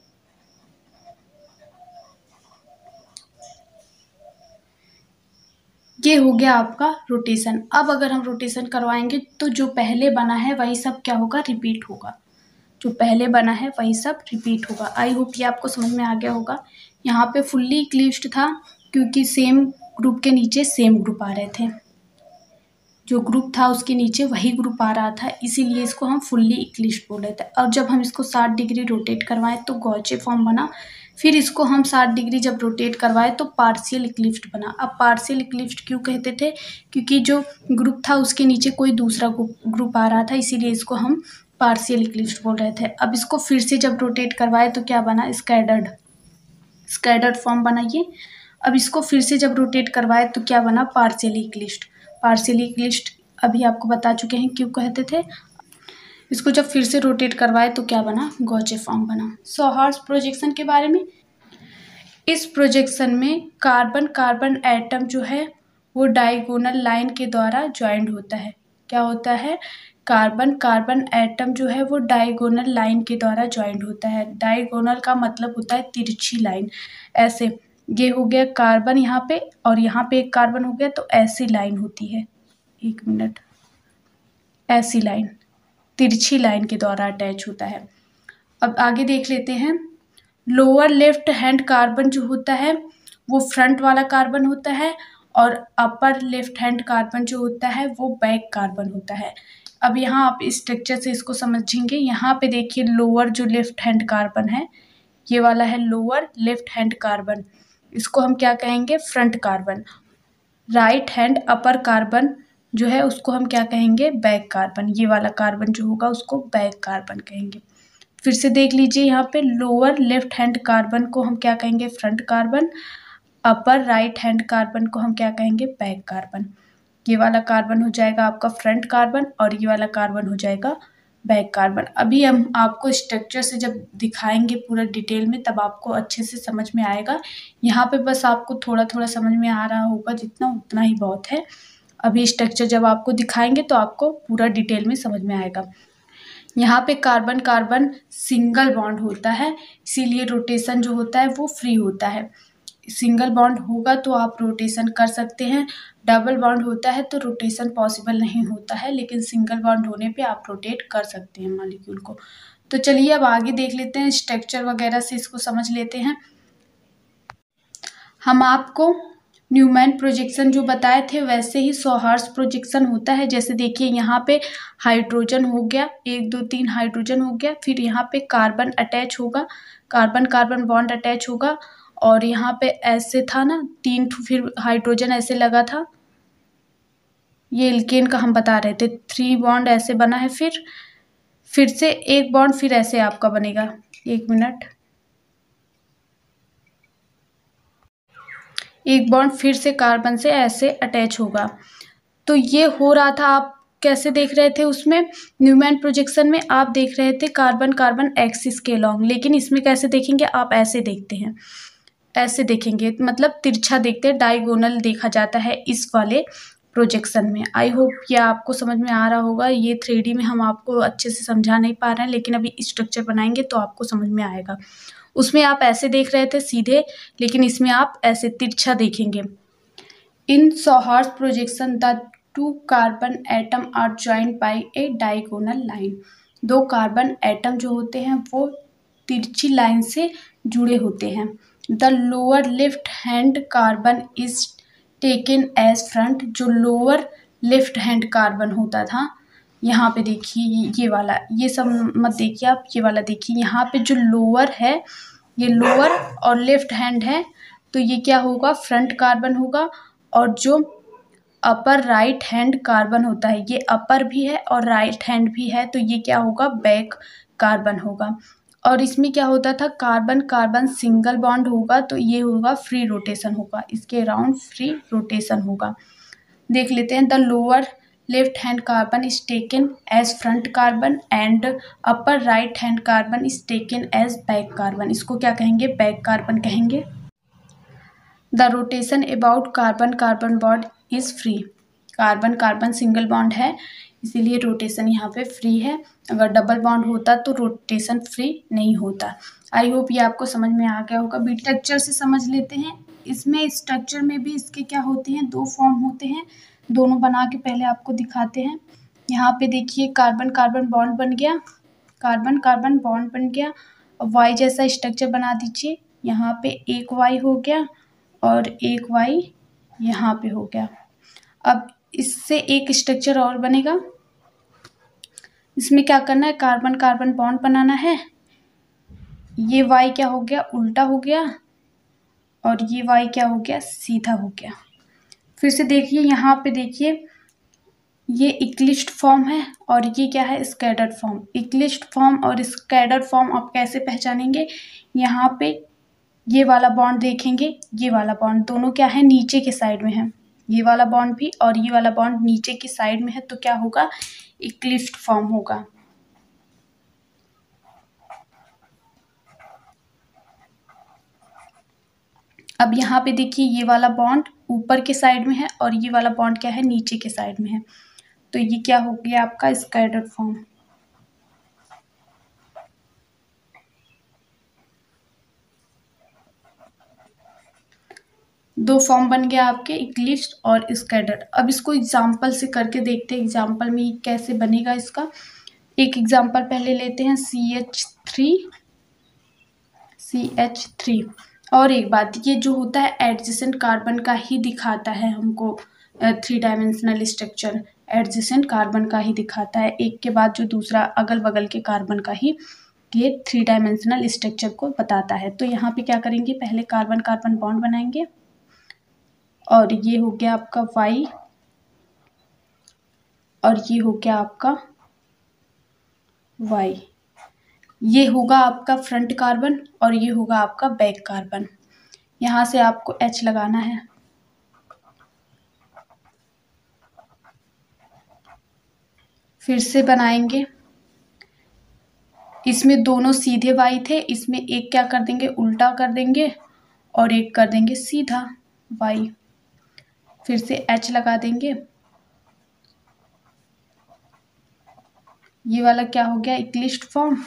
ये हो गया आपका रोटेशन। अब अगर हम रोटेशन करवाएंगे तो जो पहले बना है वही सब क्या होगा, रिपीट होगा, जो पहले बना है वही सब रिपीट होगा। आई होप ये आपको समझ में आ गया होगा। यहाँ पे फुल्ली इक्लिप्स्ड था क्योंकि सेम ग्रुप के नीचे सेम ग्रुप आ रहे थे, जो ग्रुप था उसके नीचे वही ग्रुप आ रहा था, इसीलिए इसको हम फुल्ली इक्लिप्स्ड बोल रहे थे। और जब हम इसको 60 डिग्री रोटेट करवाएं तो गॉचे फॉर्म बना, फिर इसको हम 60 डिग्री जब रोटेट करवाए तो पार्शियल इक्लिप्स्ड बना। अब पार्शियल इक्लिप्स्ड क्यों कहते थे, क्योंकि जो ग्रुप था उसके नीचे कोई दूसरा ग्रुप आ रहा था, इसीलिए इसको हम पार्शियल इक्लिप्स्ड बोल रहे थे। अब इसको फिर से जब रोटेट करवाए तो क्या बना, स्कैटर्ड फॉर्म बना ये। अब इसको फिर से जब रोटेट करवाए तो क्या बना, पार्शियली इक्लिप्स्ड। पार्शियली इक्लिप्स्ड अभी आपको बता चुके हैं क्यों कहते थे। इसको जब फिर से रोटेट करवाए तो क्या बना, गॉचे फॉर्म बना। सौहार्द प्रोजेक्शन के बारे में, इस प्रोजेक्शन में कार्बन कार्बन एटम जो है वो डायगोनल लाइन के द्वारा ज्वाइंट होता है। क्या होता है, कार्बन कार्बन एटम जो है वो डायगोनल लाइन के द्वारा ज्वाइंट होता है। डायगोनल का मतलब होता है तिरछी लाइन। ऐसे ये हो गया कार्बन यहाँ पे और यहाँ पे एक कार्बन हो गया, तो ऐसी लाइन होती है। एक मिनट, ऐसी लाइन तिरछी लाइन के द्वारा अटैच होता है। अब आगे देख लेते हैं। लोअर लेफ्ट हैंड कार्बन जो होता है वो फ्रंट वाला कार्बन होता है और अपर लेफ्ट हैंड कार्बन जो होता है वो बैक कार्बन होता है। अब यहाँ आप इस स्ट्रक्चर से इसको समझेंगे। यहाँ पे देखिए लोअर जो लेफ्ट हैंड कार्बन है ये वाला है लोअर लेफ्ट हैंड कार्बन, इसको हम क्या कहेंगे, फ्रंट कार्बन। राइट हैंड अपर कार्बन जो है उसको हम क्या कहेंगे, बैक कार्बन। ये वाला कार्बन जो होगा उसको बैक कार्बन कहेंगे। फिर से देख लीजिए, यहाँ पे लोअर लेफ्ट हैंड कार्बन को हम क्या कहेंगे, फ्रंट कार्बन। अपर राइट हैंड कार्बन को हम क्या कहेंगे, बैक कार्बन। ये वाला कार्बन हो जाएगा आपका फ्रंट कार्बन और ये वाला कार्बन हो जाएगा बैक कार्बन। अभी हम आपको स्ट्रक्चर से जब दिखाएंगे पूरा डिटेल में तब आपको अच्छे से समझ में आएगा। यहाँ पे बस आपको थोड़ा थोड़ा समझ में आ रहा होगा, जितना उतना ही बहुत है। अभी स्ट्रक्चर जब आपको दिखाएंगे तो आपको पूरा डिटेल में समझ में आएगा। यहाँ पे कार्बन कार्बन सिंगल बॉन्ड होता है, इसीलिए रोटेशन जो होता है वो फ्री होता है। सिंगल बॉन्ड होगा तो आप रोटेशन कर सकते हैं, डबल बॉन्ड होता है तो रोटेशन पॉसिबल नहीं होता है, लेकिन सिंगल बॉन्ड होने पे आप रोटेट कर सकते हैं मॉलिक्यूल को। तो चलिए अब आगे देख लेते हैं, स्ट्रक्चर वगैरह से इसको समझ लेते हैं। हम आपको न्यूमैन प्रोजेक्शन जो बताए थे वैसे ही सौहार्स प्रोजेक्शन होता है। जैसे देखिए यहाँ पे हाइड्रोजन हो गया, 1 2 3 हाइड्रोजन हो गया, फिर यहाँ पे कार्बन अटैच होगा, कार्बन कार्बन बॉन्ड अटैच होगा, और यहाँ पे ऐसे था ना 3 फिर हाइड्रोजन ऐसे लगा था, ये एल्केन का हम बता रहे थे, 3 बॉन्ड ऐसे बना है, फिर से एक बॉन्ड फिर ऐसे आपका बनेगा। एक मिनट, एक बॉन्ड फिर से कार्बन से ऐसे अटैच होगा। तो ये हो रहा था, आप कैसे देख रहे थे उसमें न्यूमैन प्रोजेक्शन में, आप देख रहे थे कार्बन कार्बन एक्सिस के लॉन्ग, लेकिन इसमें कैसे देखेंगे आप, ऐसे देखते हैं, ऐसे देखेंगे, मतलब तिरछा देखते हैं, डायगोनल देखा जाता है इस वाले प्रोजेक्शन में। आई होप ये आपको समझ में आ रहा होगा। ये 3D में हम आपको अच्छे से समझा नहीं पा रहे हैं, लेकिन अभी स्ट्रक्चर बनाएंगे तो आपको समझ में आएगा। उसमें आप ऐसे देख रहे थे सीधे, लेकिन इसमें आप ऐसे तिरछा देखेंगे। In sawhorse projection the 2 carbon atom are joined by a diagonal line. 2 carbon atom जो होते हैं वो तिरछी लाइन से जुड़े होते हैं। The lower left hand carbon is taken as front. जो लोअर लेफ्ट हैंड कार्बन होता था, यहाँ पे देखिए ये वाला, ये सब मत देखिए आप, ये वाला देखिए। यहाँ पे जो लोअर है, ये लोअर और लेफ्ट हैंड है, तो ये क्या होगा, फ्रंट कार्बन होगा। और जो अपर राइट हैंड कार्बन होता है, ये अपर भी है और राइट हैंड भी है, तो ये क्या होगा, बैक कार्बन होगा। और इसमें क्या होता था, कार्बन कार्बन सिंगल बॉन्ड होगा तो ये होगा फ्री रोटेशन होगा, इसके अराउंड फ्री रोटेशन होगा। देख लेते हैं। The lower left hand carbon is taken as front carbon and upper right hand carbon is taken as back carbon. इसको क्या कहेंगे, बैक कार्बन कहेंगे। The rotation about carbon carbon bond is free. Carbon carbon single bond है, इसीलिए rotation यहाँ पे free है। अगर डबल बॉन्ड होता तो रोटेशन फ्री नहीं होता। आई होप ये आपको समझ में आ गया होगा। बी स्ट्रक्चर से समझ लेते हैं। इसमें स्ट्रक्चर में भी इसके क्या होते हैं, 2 फॉर्म होते हैं। दोनों बना के पहले आपको दिखाते हैं। यहाँ पे देखिए कार्बन कार्बन बॉन्ड बन गया, कार्बन कार्बन बॉन्ड बन गया। वाई जैसा स्ट्रक्चर बना दीजिए। यहाँ पे एक वाई हो गया और एक वाई यहाँ पे हो गया। अब इससे एक स्ट्रक्चर और बनेगा। इसमें क्या करना है, कार्बन कार्बन बॉन्ड बनाना है। ये वाई क्या हो गया, उल्टा हो गया, और ये वाई क्या हो गया, सीधा हो गया। फिर से देखिए, यहाँ पे देखिए ये इक्लिस्ट फॉर्म है और ये क्या है, स्कैटर्ड फॉर्म। इक्लिस्ट फॉर्म और स्कैटर्ड फॉर्म आप कैसे पहचानेंगे, यहाँ पे ये वाला बॉन्ड देखेंगे, ये वाला बॉन्ड दोनों क्या है, नीचे के साइड में है। ये वाला बॉन्ड भी और ये वाला बॉन्ड नीचे की साइड में है, तो क्या होगा, इक्लिस्ट फॉर्म होगा। अब यहाँ पे देखिए ये वाला बॉन्ड ऊपर के साइड में है और ये वाला बॉन्ड क्या है, नीचे के साइड में है, तो ये क्या हो गया आपका स्कैटर्ड फॉर्म। दो फॉर्म बन गया आपके, इक्लिप्स्ड और स्कैटर्ड। अब इसको एग्जाम्पल से करके देखते हैं एग्जाम्पल में कैसे बनेगा इसका। एक एग्जाम्पल पहले लेते हैं CH3। और एक बात, ये जो होता है एडजेसेंट कार्बन का ही दिखाता है हमको, 3 डायमेंशनल स्ट्रक्चर एडजेसेंट कार्बन का ही दिखाता है, एक के बाद जो दूसरा अगल बगल के कार्बन का ही ये 3 डायमेंशनल स्ट्रक्चर को बताता है। तो यहाँ पे क्या करेंगे, पहले कार्बन कार्बन बॉन्ड बनाएंगे और ये हो गया आपका Y और ये हो गया आपका Y। ये होगा आपका फ्रंट कार्बन और ये होगा आपका बैक कार्बन। यहाँ से आपको H लगाना है। फिर से बनाएंगे, इसमें दोनों सीधे Y थे, इसमें एक क्या कर देंगे उल्टा कर देंगे और एक कर देंगे सीधा Y। फिर से H लगा देंगे, ये वाला क्या हो गया इक्लिप्स्ड फॉर्म।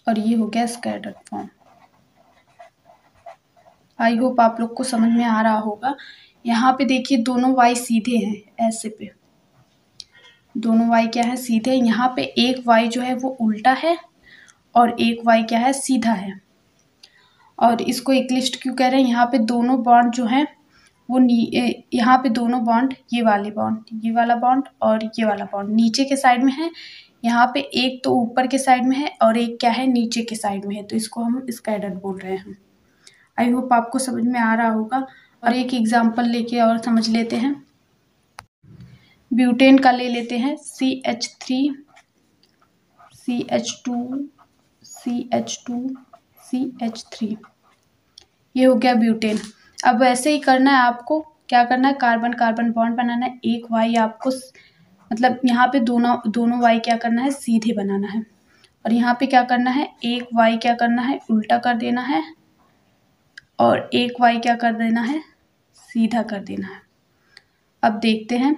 और ये हो गया स्कैटर्ड फॉर्म। आई होप आप लोग को समझ में आ रहा होगा। यहाँ पे देखिए दोनों Y सीधे हैं, ऐसे पे दोनों Y क्या है सीधे। यहाँ पे एक Y जो है वो उल्टा है और एक Y क्या है सीधा है। और इसको इक्लिप्स्ड क्यों कह रहे हैं, यहाँ पे दोनों बॉन्ड जो हैं वो यहाँ पे दोनों बॉन्ड, ये वाले बॉन्ड, ये वाला बॉन्ड और ये वाला बॉन्ड नीचे के साइड में है। यहाँ पे एक तो ऊपर के साइड में है और एक क्या है नीचे के साइड में है, तो इसको हम स्कैटर्ड बोल रहे हैं। आई होप आपको समझ में आ रहा होगा। और एक एग्जांपल लेके और समझ लेते हैं। ब्यूटेन का ले लेते हैं CH3 CH2 CH2 CH3, ये हो गया ब्यूटेन। अब वैसे ही करना है आपको, क्या करना है कार्बन कार्बन बॉन्ड बनाना है। एक Y आपको मतलब यहाँ पे दोनों Y क्या करना है सीधे बनाना है और यहाँ पे क्या करना है एक Y क्या करना है उल्टा कर देना है और एक Y क्या कर देना है सीधा कर देना है। अब देखते हैं,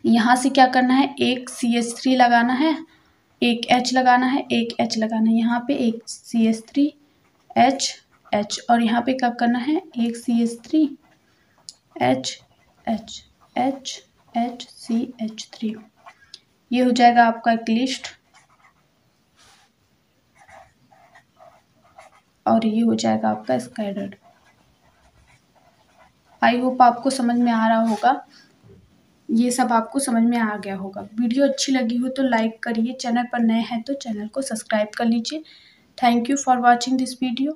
यहाँ से क्या करना है एक CH3 लगाना है, एक H लगाना है, एक H लगाना है, यहाँ पे एक CH3 H H और यहाँ पे क्या करना है एक CH3 H H H H CH3। ये हो जाएगा आपका इक्लिप्स्ड और ये हो जाएगा आपका स्कैटर्ड। आई होप आपको समझ में आ रहा होगा, ये सब आपको समझ में आ गया होगा। वीडियो अच्छी लगी हो तो लाइक करिए, चैनल पर नए हैं तो चैनल को सब्सक्राइब कर लीजिए। Thank you for watching this video.